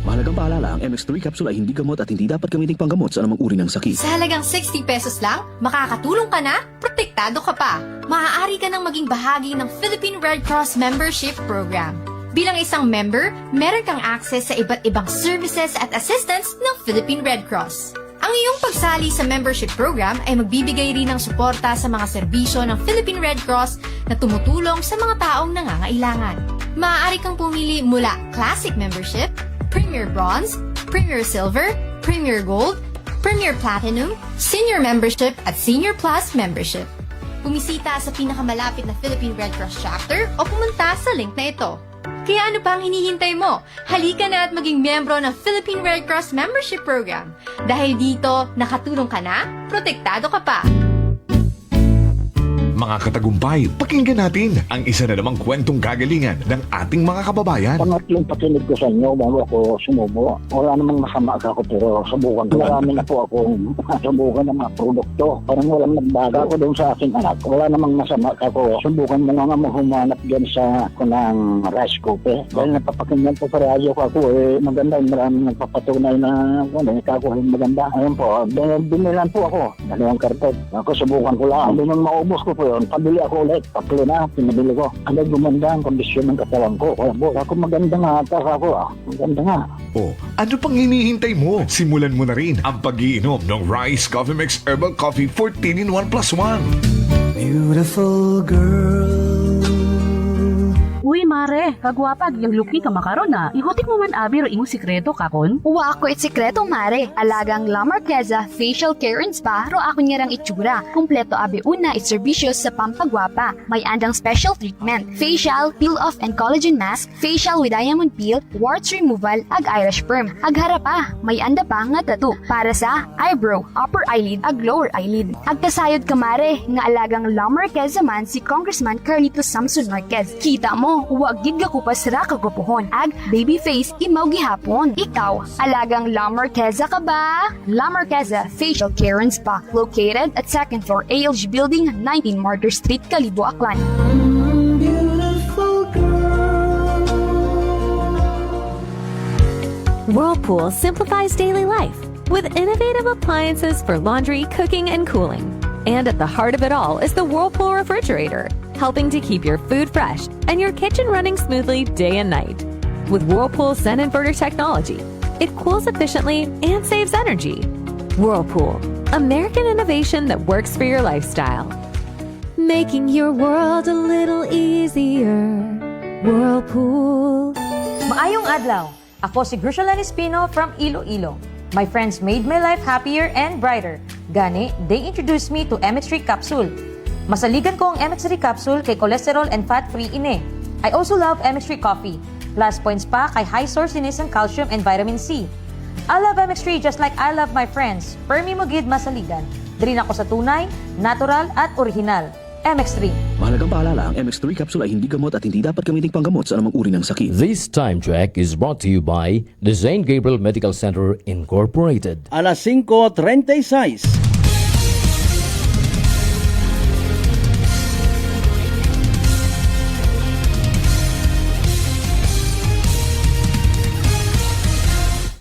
Mahalagang paalala, ang MX3 capsule ay hindi gamot at hindi dapat gamitin panggamot sa anumang uri ng sakit. Sa halagang 60 pesos lang, makakatulong ka na, protektado ka pa. Maaari ka nang maging bahagi ng Philippine Red Cross Membership Program. Bilang isang member, meron kang access sa iba't ibang services at assistance ng Philippine Red Cross. Ang iyong pagsali sa membership program ay magbibigay rin ng suporta sa mga serbisyo ng Philippine Red Cross na tumutulong sa mga taong nangangailangan. Maaari kang pumili mula Classic Membership, Premier Bronze, Premier Silver, Premier Gold, Premier Platinum, Senior Membership at Senior Plus Membership. Bumisita sa pinakamalapit na Philippine Red Cross chapter o pumunta sa link na ito. Kaya ano pa ang hinihintay mo? Halika na at maging miyembro ng Philippine Red Cross Membership Program. Dahil dito, nakatulong ka na, protektado ka pa. mga katagumpay. Pakinggan natin ang isa na namang kwentong kagalingan ng ating mga kababayan. Pangatlong pakinig ko sa inyo bago ako sumubo. Wala namang masama ako pero subukan ko. Marami na po akong subukan ng mga produkto. Parang walang nagbago ako doon sa aking anak. Wala namang masama ako. Subukan mo nga humanap dyan sa ng rice cooker. Dahil napapakinggan ko sa radyo ko ako maganda. Maraming nagpapatunay na nagkakuhin maganda. Ayun po, binilan po ako. Dalawang karton. Ako subukan ko lang. Hindi nang maubos ko po yun. Pabili ako ulit. Tatlo na, pinabili ko. Ano gumanda ang kondisyon ng katawan ko. Kaya po, ako maganda nga ata ako. Maganda nga. Oh, ano pang hinihintay mo? Simulan mo na rin ang pag-iinom ng Rice Coffee Mix Herbal Coffee 14 in 1 plus 1. Beautiful girl. Uy, mare, kagwapag, yung luki ka makaron na. Ihutik mo man abi ro imong sikreto kakon. Uwa ako it sikreto, mare. Alagang La Marqueza Facial Care and Spa, ro ako niyarang itsura. Kompleto abi una it serbisyo sa pampagwapa. May andang special treatment, facial, peel-off and collagen mask, facial with diamond peel, warts removal, ag eyelash perm. Ag harapa, may anda pa nga tattoo para sa eyebrow, upper eyelid, ag lower eyelid. Ag kasayod ka, mare, nga alagang La Marqueza man si Congressman Carlito Samson Marquez. Kita mo, huwag gid ko pa sira kagupuhon. Ag baby face imaw gihapon. Ikaw, alagang La Marqueza ka ba? La Marqueza Facial Care and Spa, located at 2nd floor ALG Building, 19 Martyr Street, Kalibo, Aklan. Whirlpool simplifies daily life with innovative appliances for laundry, cooking, and cooling. And at the heart of it all is the Whirlpool refrigerator, helping to keep your food fresh and your kitchen running smoothly day and night. With Whirlpool Sun Inverter technology, it cools efficiently and saves energy. Whirlpool, American innovation that works for your lifestyle. Making your world a little easier. Whirlpool. Maayong adlaw. Ako si Grushalan Espino from Iloilo. My friends made my life happier and brighter. Gani, they introduced me to MX3 capsule. Masaligan ko ang MX3 capsule kay cholesterol and fat-free ine. I also love MX3 coffee. Plus points pa kay high source inis ng calcium and vitamin C. I love MX3 just like I love my friends. Permi mo gid masaligan. Diri na ako sa tunay, natural at original. MX3. Mahalagang paalala, ang MX3 capsule ay hindi gamot at hindi dapat gamitin panggamot sa anumang uri ng sakit. This time check is brought to you by the St. Gabriel Medical Center Incorporated. Alas 5:36.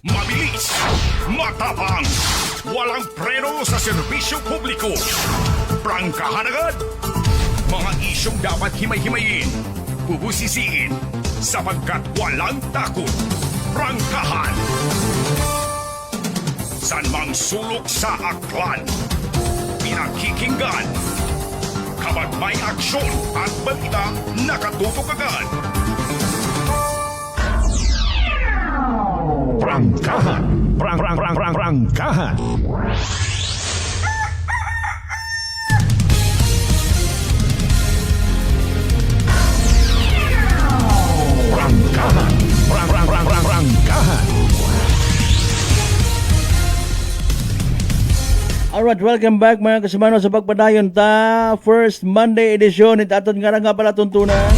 Mabilis, matapang, walang preno sa serbisyo publiko. Prangkahan agad. Mga isyong dapat himay-himayin, bubusisiin, sapagkat walang takot. Prangkahan. San mang sulok sa aklan, pinakikinggan. Kapag may aksyon at balita, nakatutok agad. Prangkahan. Prangkahan. Prangkahan. Alright, welcome back mga kasamano sa pagpadayon ta. First Monday edition. Itaton nga pala tuntunan.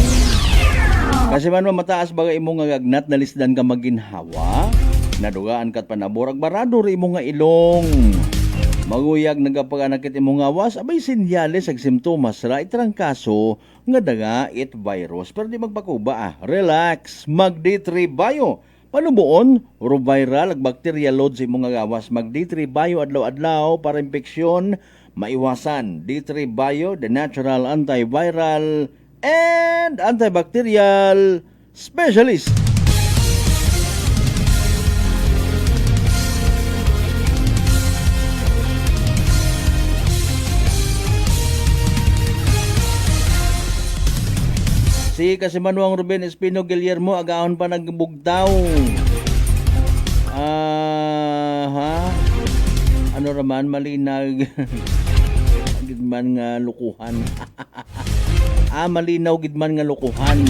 Kasi man mataas baga imo nga gagnat na lisdan ka maginhawa. Nadugaan kat panaborag barado ri imo nga ilong. Maguyag nagapaganakit imo nga awas, abay sinyales ag simptomas ra itrang kaso nga daga it virus. Pero di magpakuba Relax, mag-D3 Bio. Panubuon, viral ag bacteria load sa imo nga gawas. Mag-D3 Bio adlaw-adlaw para impeksyon maiwasan. D3 Bio, the natural antiviral and antibacterial specialist. Si Kasimanuang Ruben Espino Guillermo agaon pa nagbugtaw. Ano raman malinag gidman nga lukuhan. Malinaw gidman nga lukuhan.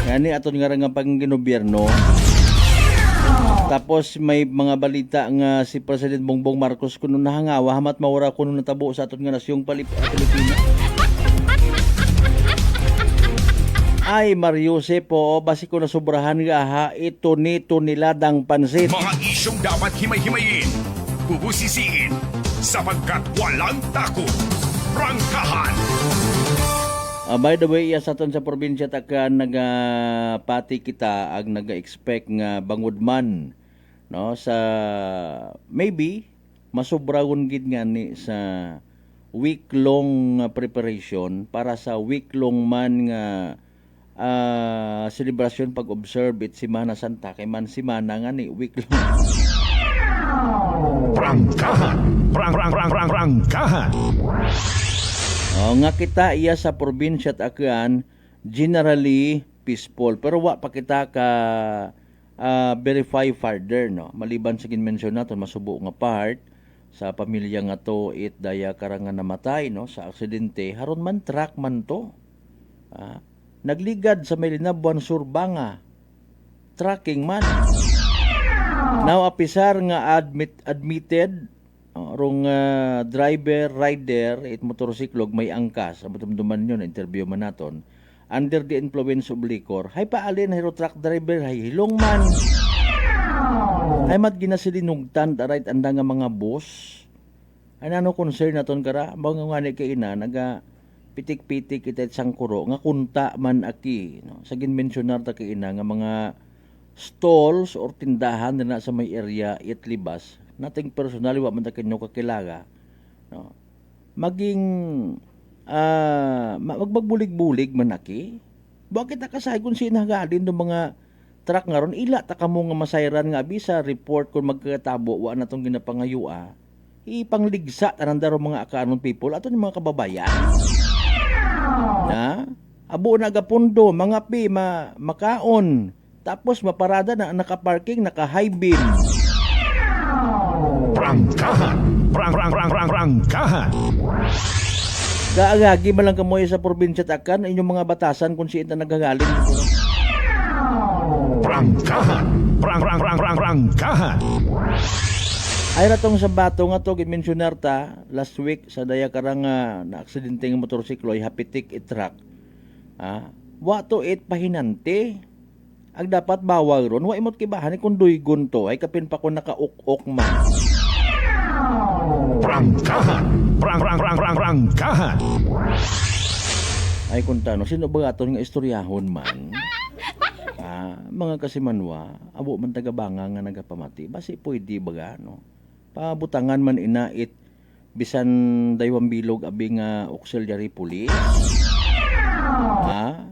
Gani aton nga nga pang ginobyerno. Tapos may mga balita nga si President Bongbong Marcos kuno nahangawa hamat mawara kuno natabo sa aton nga nasyong Pilipino. Ay, Mariuse po, basi ko na sobrahan nga ha, ito nito niladang pansit. Mga isyong dapat himay-himayin, bubusisiin, sapagkat walang takot. Prangkahan! By the way, sa aton sa probinsya taka nagapati kita ag naga-expect nga bangudman no sa maybe masubragon gid nga ni sa week-long preparation para sa week-long man nga celebration pag-observe it Semana Santa kay man semana nga ni week-long. Prangkahan! Prangkahan! Nga kita iya sa probinsya at akan generally peaceful pero wa pa kita ka verify further no maliban sa ginmensyon naton masubo nga part sa pamilya nga to it daya karangan namatay no sa aksidente haron man truck man to nagligad sa Melinabuan Surbanga tracking man now apisar nga admitted rong driver, rider, it motorsiklo, may angkas. Matumduman yun, interview man naton. Under the influence of liquor. Hay paalin, hero truck driver, hay hilong man. Hay mat ginasilinugtan, right, anda nga mga bus. Ay nano concern naton kara, mga nga ni kaina, naga pitik-pitik ita sangkuro, nga kunta man aki. No? Sa ginmensionar ta kaina, nga mga stalls or tindahan na sa may area, itlibas, nating personally wa man ta kanyo kakilaga no maging magbagbulig-bulig man aki bakit ta kasay kun sinagalin do mga truck nga ron ila ta kamo nga masayran nga bisa report kung magkatabo wa na tong ginapangayua ipangligsa tanan daro mga akanon people aton mga kababayan na abo na gapundo mga pi makaon tapos maparada na naka-parking naka-high beam. Prangkahan! Prangkahan! Kaagagi man lang kamoy sa probinsya takan inyong mga batasan kung siya nagagaling. Prangkahan! Prangkahan! Ay ratong sa bato nga to gimensionar ta last week sa daya karang na aksidente ng motorsiklo ay hapitik itrak. Wa to it pahinante. Ang dapat bawal ron wa imot kibahan kun duygon to ay kapin pa ko nakauk-ok man. Prangkahan! Prangkahan! Ay kung tano, sino ba aton nga istoryahon man? Mga kasimanwa, abo man tagabanga nga nagapamati. Basi pwede baga, no? Pabutangan man inait, bisan daywang bilog abi nga auxiliary police.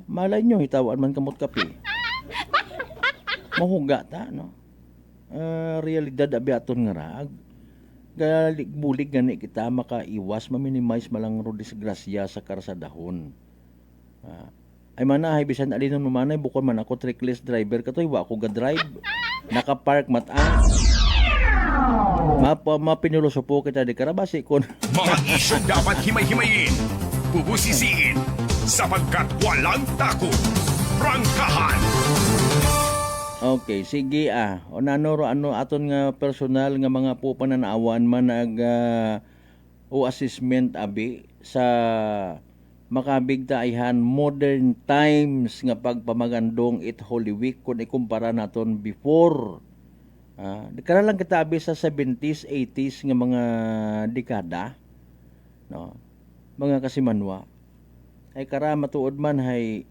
Malay nyo, hitawan man kamot kapi. Mahuga ta, no? Realidad abi aton nga rag. Bulig gani kita makaiwas ma-minimize malang ro disgrasya sa karsadahon. Ay manahay bisan alinon manay bukod man ako trickless driver katoy wa ako ga-drive. Naka-park mata. Mapinuloso po kita di karabasi kon. Mga isyong dapat himay-himayin, bubusisiin, sapagkat walang takot. Prangkahan! Okay, sige O nanoro ano aton nga personal nga mga po pananaawan man nag o assessment abi sa makabigta ayhan modern times nga pagpamagandong it Holy Week kung ikumpara naton before. Kara lang kita abi sa 70s, 80s nga mga dekada. No. Mga kasimanwa. Ay kara matuod man hay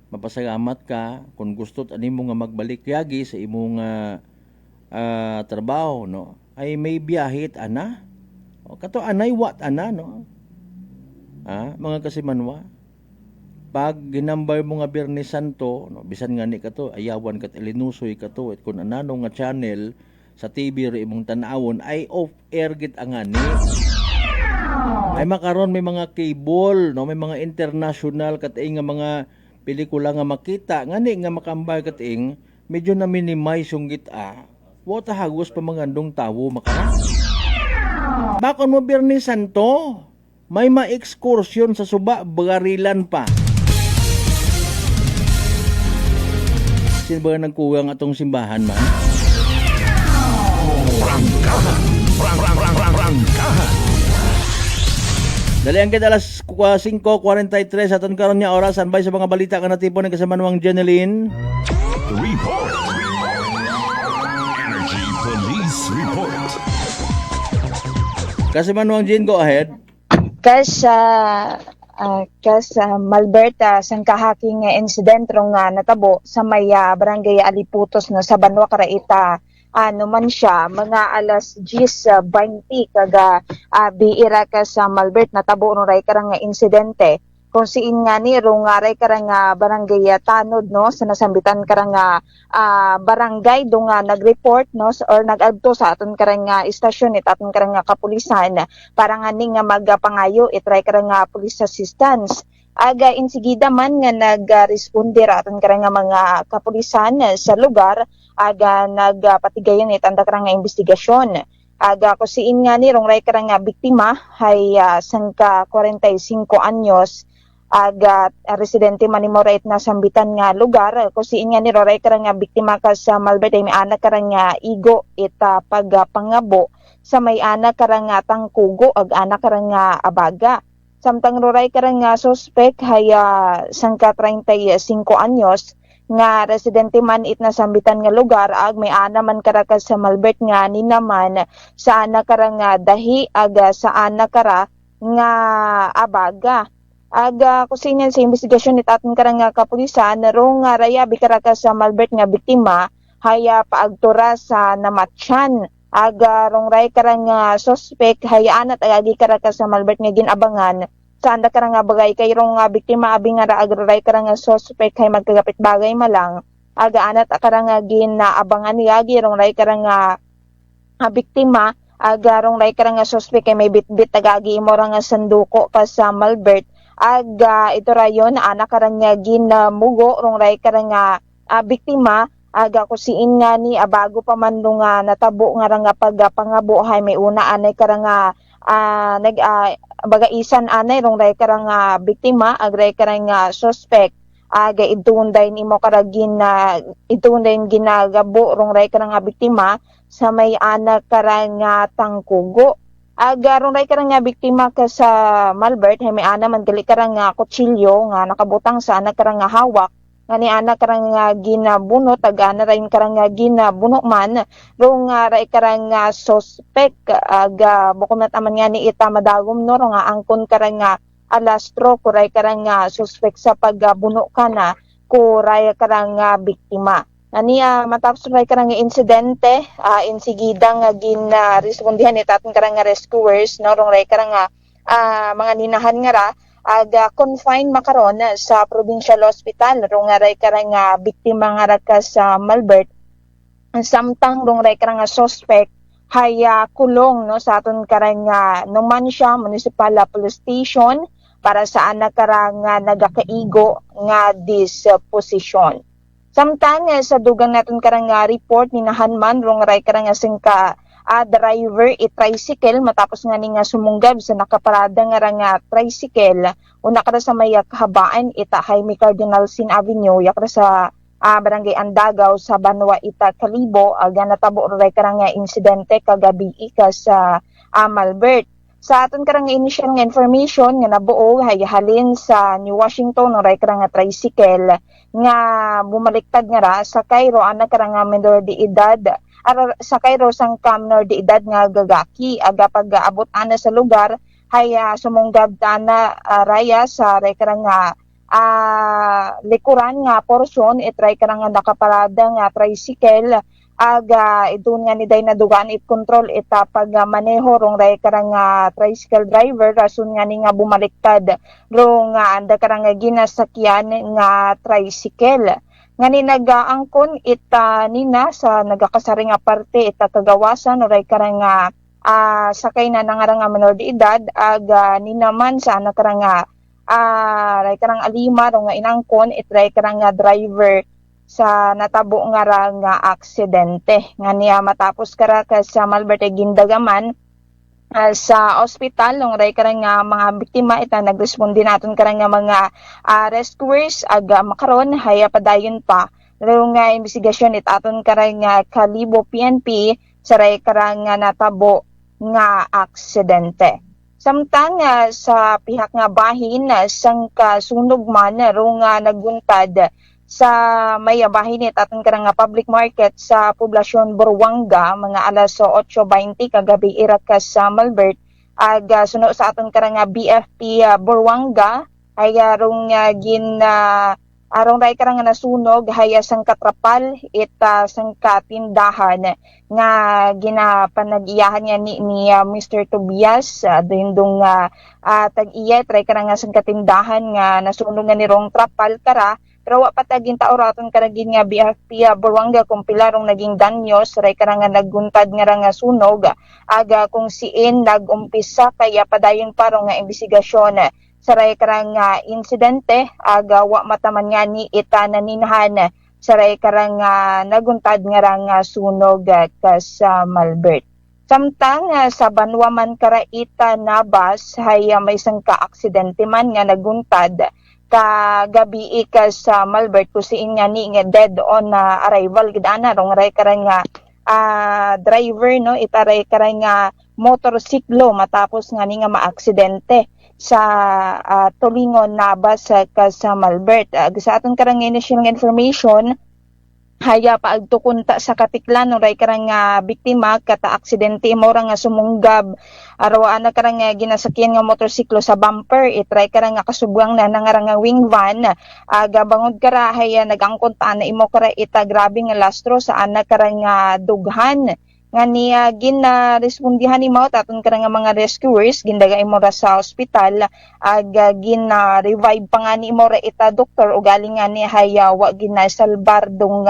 mapasalamat ka kung gusto't ani mo nga magbalik yagi sa imong trabaho no ay may biyahit ana o kato anay wat ana no mga kasimanwa pag ginambay mo nga Biyernes Santo no bisan nga ni kato ayawan kat ilinusoy kato at kun anano nga channel sa TV ro imong tan-awon ay off air git angani ay makaron may mga cable no may mga international kat nga mga pelikula nga makita ngani nga makambay kating medyo na minimize yung gita wata hagos pa mangandong tawo makana bakon mo Biyernes Santo may ma-excursion sa suba bagarilan pa sino ba nagkuwang atong simbahan man Prangkahan Dali ang alas 5:43 sa aton karon nga oras anbay sa mga balita ka natipon ng kasama nuang Janeline. Report. Energy Police Report. Kasama nuang Jin, go ahead. Malberta sang kahaking incident rong natabo sa may barangay Aliputos no sa Banwa Karaita. Ano man siya mga alas 10:20 kaga biira ka sa Malbert natabo no ray karang insidente kung siin nga ni rong ray karang barangay Tanod no sa nasambitan karang barangay do nga nagreport no or nag-adto sa aton karang istasyon it aton karang kapulisan para nga ning magpangayo itry karang police assistance. Aga insigida man nga nag-responde aton karang mga kapulisan sa lugar aga nagpatigayon itanda karang investigasyon. Aga kusiin nga ni rong ray karang biktima hay sangka 45 anyos aga residente man ni Morait na sambitan nga lugar kusiin nga ni ray karang biktima ka sa Malbert ay may anak karang igo ita pagpangabo sa may anak karang tangkugo ag anak karang abaga. Samtang roray karang suspect hay sangka 35 anyos nga residente man it nasambitan nga lugar ag may ana man karakas sa Malbert nga ni naman sa ana karang dahi aga sa ana kara nga abaga. Aga kusinyan sa investigasyon ni aton karang kapulisan rong rayabi karakas sa Malbert nga biktima haya paagtura sa namatyan. Aga rong ray karang suspect haya anat agi karakas sa Malbert nga ginabangan sa anda karang bagay kay rong biktima abi nga raagray karang suspect hay magkagapit bagay malang aga anat karang ginaabangan niya rong ray karang biktima aga rong ray karang suspect kay may bitbit tagagi mo nga sanduko ka sa Malbert aga ito rayon anak karang ginamugo rong ray karang biktima aga kusiin nga ni bago pa man nga natabo nga rang pagpangabo hay may una anay karang bagaisan anay rong ray karang biktima agray karang suspect aga itunday nimo karagin itunday ginagabo rong ray karang biktima sa may anak karang tangkugo aga rong ray karang biktima ka sa Malbert hay may ana man gali karang kutsilyo nga nakabutang sa anak karang hawak nga ni anak karang ginabunot agana ray karang ginabuno man rong ray karang suspect aga bukom nataman nga ni ita madagom no rong angkon karang alastro kuray karang suspect sa pagbuno kana kuray karang biktima. Ani matapos ray karang insidente insigida nga ginrespondihan ni aton karang rescuers no rong ray karang mga ninahan nga ra aga confined makaron sa provincial hospital rong ray karang biktima nga ka sa Malbert samtang rong ray karang suspect hay kulong no sa aton karang Numancia Municipal Police Station para sa anak karang nagakaigo nga disposition. Samtang sa dugang naton karang report ni nahanman rong ray karang singka driver tricycle matapos nga ni nga sumunggab sa nakaparada nga tricycle una kada sa may kahabaan ita Jaime Cardinal Sin Avenue yakra sa barangay Andagaw sa Banwa ita Kalibo aga natabo ray karang insidente kagabi ika sa Malbert. Sa aton karang initial nga information nga nabuo halin sa New Washington ray karang tricycle nga bumaliktad nga ra sa Cairo ana karang menor de edad sa Cairo sang minor de edad nga gagaki aga pag-abot ana sa lugar hay sumunggab ana raya sa ray karang likuran nga porsyon itray karang nakaparada nga tricycle aga idun nga ni day nadugaan it control ita pag maneho rong ray karang tricycle driver rason nga ni nga bumaliktad rong anda karang ginasakyan nga tricycle nga ni nagaangkon ita nina sa nagakasari nga parte ita kagawasan ray karang sakay na nangarang menor de edad aga ni naman sa anak karang ray karang alima rong nga inangkon itray karang driver sa natabo nga ra nga aksidente nga niya matapos kara ka sa Malbert gindagaman sa ospital ng ray karang mga biktima ita nagresponde naton karang mga rescuers aga makaron haya padayon pa rong nga investigasyon it aton karang Kalibo PNP sa ray karang natabo nga aksidente. Samtang sa pihak nga bahin sang kasunog man rong naguntad sa may bahin at aton karang public market sa poblasyon Buruanga mga alas 8:20 kagabi irakas sa Malbert ag suno sa aton karang BFP Buruanga ay rong arong ray karang nasunog haya sang katrapal ita sang katindahan nga ginapanag-iyahan niya ni Mr. Tobias dindong tag-iya try karang sang katindahan nga nasunog nga ni rong trapal kara pero wa patagin taoraton karagin nga BFP Buruanga kung pilarong naging danyos ray karang naguntad nga sunog aga kung siin nagumpisa kaya padayon parong nga investigasyon sa ray karang insidente aga wa mataman nga ni ita naninhan sa ray karang naguntad nga sunog sa Malbert. Samtang sa Banwa man kara ita nabas hay may isang ka-aksidente man nga naguntad kagabi sa Malbert kusiin nga ni nga dead on arrival gidana rong ray karang driver no itaray karang motorsiklo matapos nga ni nga maaksidente sa Tulingon Nabas sa Malbert. Sa aton karang initial information haya paagtukunta sa katiklan no ray karang biktima kata aksidente mo ra nga sumunggab arawaan na karang ginasakyan nga motorsiklo sa bumper itray karang kasubwang na nangarang wing van aga bangod kara haya nagangkon ta na imo kara ita grabe nga lastro sa ana karang dughan nga niya ginarespondihan ni mo taton karang mga rescuers gindaga imo ra sa ospital aga gina-revive pa nga ni imo ra ita doktor o galing nga ni haya wa ginasalbar dong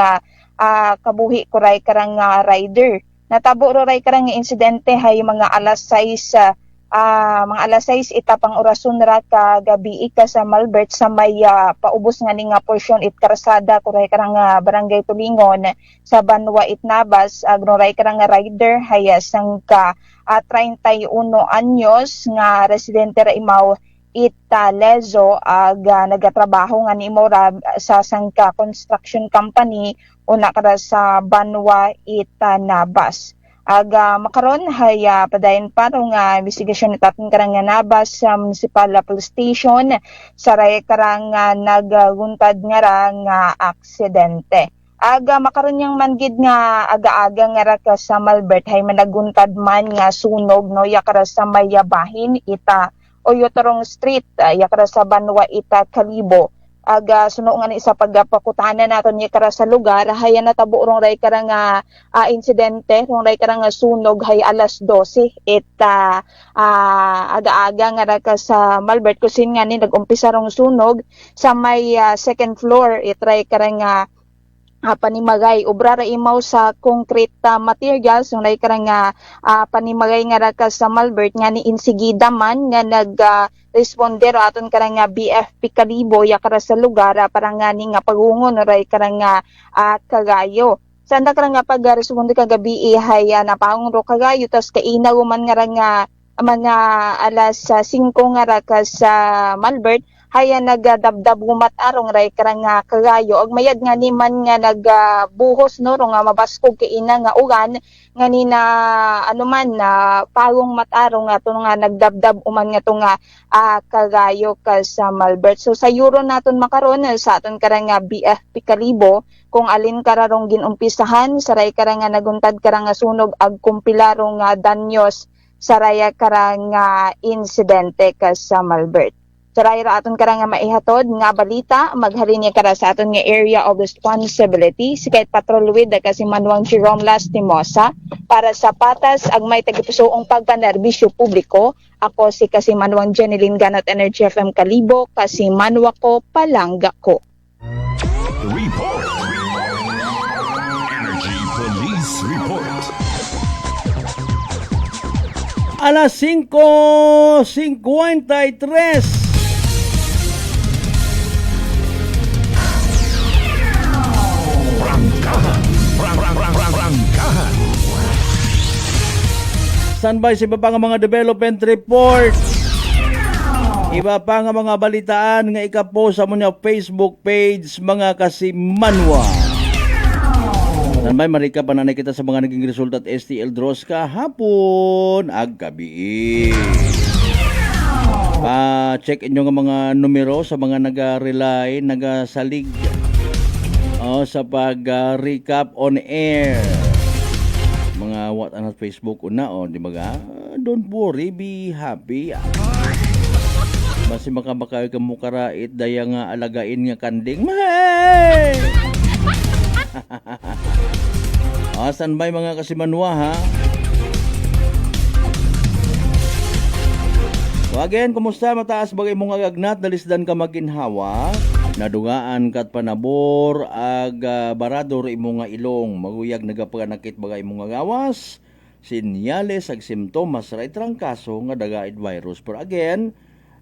kabuhi ko ray karang rider natabo ro ray karang insidente hay mga alas 6 ita pang orason ra kagabi sa Malbert sa may paubos nga ni nga portion it karsada kuray karang barangay Tulingon sa Banwa Itnabas agnoray karang rider haya sang ka 31 anyos nga residente ra imaw Italezo nagatrabaho nga ni Mora sa sangka construction company una kara sa Banwa Itanabas. Aga makaron haya padayon pa nga investigasyon ni taton karang nabas sa municipal police station sa ray karang nagaguntad nga aksidente. Aga makaron yang mangid nga aga-aga nga ra ka sa Malbert hay managuntad man nga sunog no yakara sa mayabahin ita Oyotorong Street yakara sa Banwa Ita Kalibo. Aga suno nga ni sa pagpakutanan naton ni kara sa lugar haya natabo rong ray karang insidente rong ray karang sunog hay alas 12 eta aga-aga nga ra ka sa Malbert kusin nga ni nagumpisa rong sunog sa may second floor itray karang panimagay obra ra imaw sa concrete materials yung karang panimagay nga ra ka sa Malbert nga ni insigida man nga responder aton karang BFP Kalibo yakara sa lugar para nga ni nga pagungon ray karang kagayo sanda karang pag-responder kagabi hay napahong ro kagayo tas kainaw man nga ra mga alas 5 nga ra ka sa Malbert haya nagadabdab gumat arong ray karang kagayo og mayad nga ni man nga nagbuhos no nga mabaskog kay ina nga ugan nga ni na pagong matarong nga to nga nagdabdab uman nga to nga kagayo ka sa Malbert. So sa euro naton makaron sa aton karang BFP Kalibo kung alin kararong ginumpisahan sa ray karang naguntad karang sunog ag kumpilarong danyos sa raya karang insidente ka sa Malbert. Sarayra aton karang maihatod nga balita maghalin niya kara sa aton nga area of responsibility si kay Patrol With kasi Manuang Jerome Lastimosa para sa patas ag may tagipusoong pagpanerbisyo publiko. Ako si kasi Manuang Jeneline Ganot Energy FM Kalibo kasi Manwa ko palangga ko. Report. Energy Police Report. Alas 5:53 standby sa iba pa nga mga development report. Iba pa nga mga balitaan nga ikapost sa mga Facebook page mga kasimanwa. Standby marika pa na kita sa mga naging resulta at STL draws kahapon ag gabi. Check inyo nga mga numero sa mga naga-rely, nagasalig sa pag-recap on air. Mga what on Facebook una di ba? Don't worry, be happy. Basi makabakay ka mo karait daya nga alagain nga kanding. Hey! Standby mga kasimanwa ha. So again, kumusta? Mataas bagay mong agagnat, nalisdan ka maginhawa, nadugaan kat panabor, barador imo nga ilong, maguyag nagapanakit bagay mong agawas, sinyales ag simptomas ra itrangkaso nga dagaid virus. Pero again,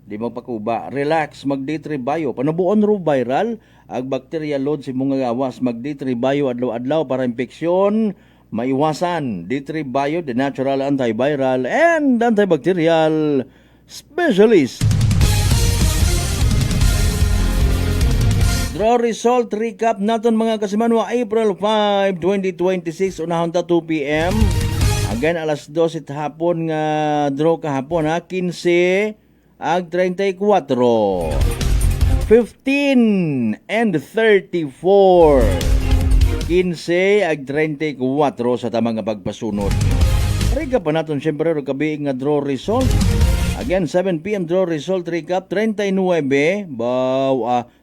di magpakuba, relax, mag-D3 bio, panabuon ro viral, ag bacteria load si mong agawas, mag-D3 bio adlaw-adlaw para infeksyon maiwasan. D3 bio, the natural antiviral and antibacterial specialist. Draw result recap naton mga kasimanwa, April 5, 2026, unahon ta 2 p.m. Again, alas 12 hapon nga draw kahapon ha, 15 ag 34, 15 and 34, 15 ag 34 sa tamang nga pagpasunod. Recap pa naton syempre ro kabi nga draw result. Again, 7 p.m. draw result recap, 39,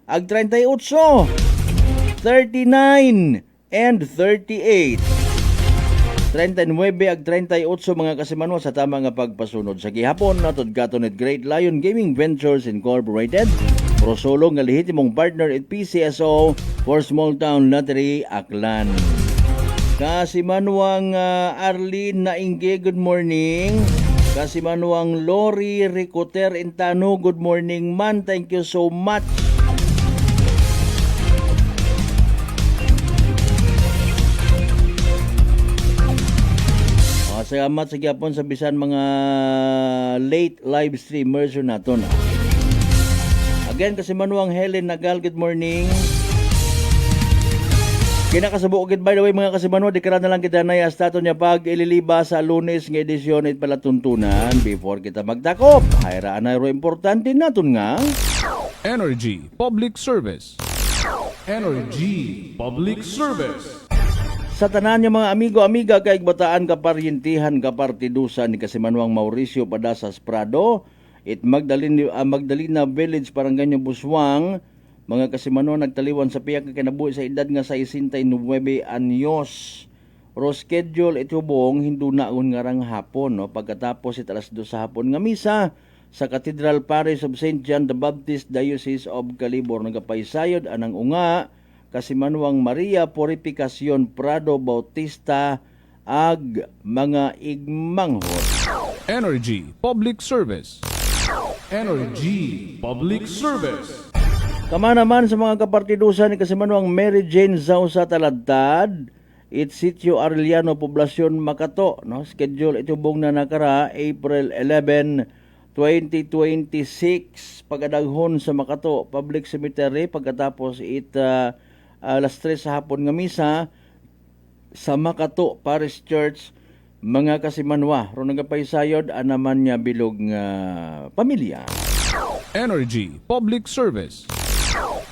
ag 38, 39, and 38. 39 ag 38 mga kasimanwa sa tama nga pagpasunod. Sa gihapon, natod katonit Great Lion Gaming Ventures Incorporated, prosolo nga lehitimong partner at PCSO for Small Town Lottery, Aklan. Kasimanwang Arlene Naingge, good morning. Kasimanwang Lori Ricoter Intano, good morning man, thank you so much. Salamat sa gyapon sa bisan mga late live streamers naton. Again, Kasimanwang Helen Nagal, good morning. Kinakasabo agad by the way mga kasimanwa, dikara na lang kita na yastato niya pag ililiba sa Lunes ng edisyon at palatuntunan before kita magdakop. Hayraan na ro importante naton nga. Energy Public Service. Energy Public Service. Sa tanan niya mga amigo-amiga kay bataan kaparyentihan kapartidusan ni Kasimanwang Mauricio Padasas Prado, it Magdalena Village Parangganyo Buswang. Mga kasimanwa nagtaliwan sa piyak nga kinabuhi sa edad nga 69 anyos. Ro schedule itubong hindunaon nga rang hapon no pagkatapos alas 2 sa hapon nga misa sa Cathedral Parish of St. John the Baptist Diocese of Calibor. Nagapaysayod anang unga Kasimanwang Maria Purificacion Prado Bautista ag mga igmanghod. Energy Public Service. Energy Public Service. Kama naman sa mga kapartidusan ni Kasimanwang Mary Jane Zausa Taladtad, it's Sitio Arellano, Poblasyon Makato, no? Schedule itubong na nakara April 11, 2026 pagadaghon sa Makato Public Cemetery pagkatapos alas 3 sa hapon nga misa sa Makato Parish Church. Mga kasimanwa, ro nagapaysayod anaman niya bilog nga pamilya. Energy Public Service.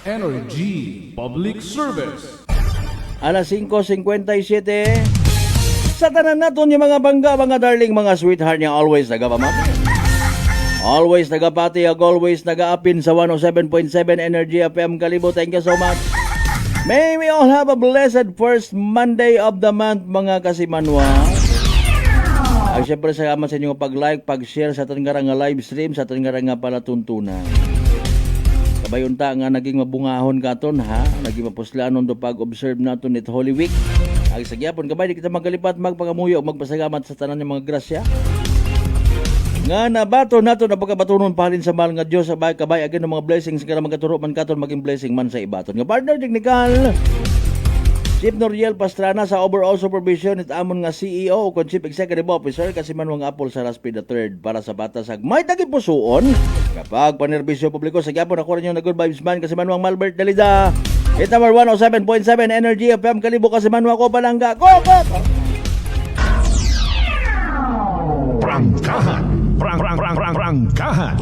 Energy Public Service. Alas 5:57 sa tanan naton yung mga bangga, mga darling, mga sweetheart niya, always nagapamati. Always nagapati, always nagaapin sa 107.7 Energy FM Kalibo. Thank you so much. May we all have a blessed first Monday of the month, mga kasimanwa. Ay syempre salamat sa inyong pag-like, pag-share sa ating nga live stream, sa ating nga palatuntunan. Kabayunta nga naging mabungahon katon ha, naging mapuslanon do pag-observe naton it Holy Week. Ay sa gyapon kabay di kita magkalipat, magpangamuyo, magpasalamat sa tanan ng mga grasya. Nga nabato nato na pagkabatunon pahalin sa mahal nga Dios sa kabay again ng mga blessings nga magaturo man katon maging blessing man sa ibaton. Nga partner technical Chief Noriel Pastrana sa overall supervision at amon nga CEO o Chief Executive Officer Kasimanwang Apple Saraspi III para sa batasag may dagit pusuon kapag panerbisyo publiko sa gyapon ako rin yung good vibes man Kasimanwang Malbert Dalida. Hit number 107.7 Energy FM Kalibo Kasimanwang ko palangga. Go! Prangkahan Prangkahan.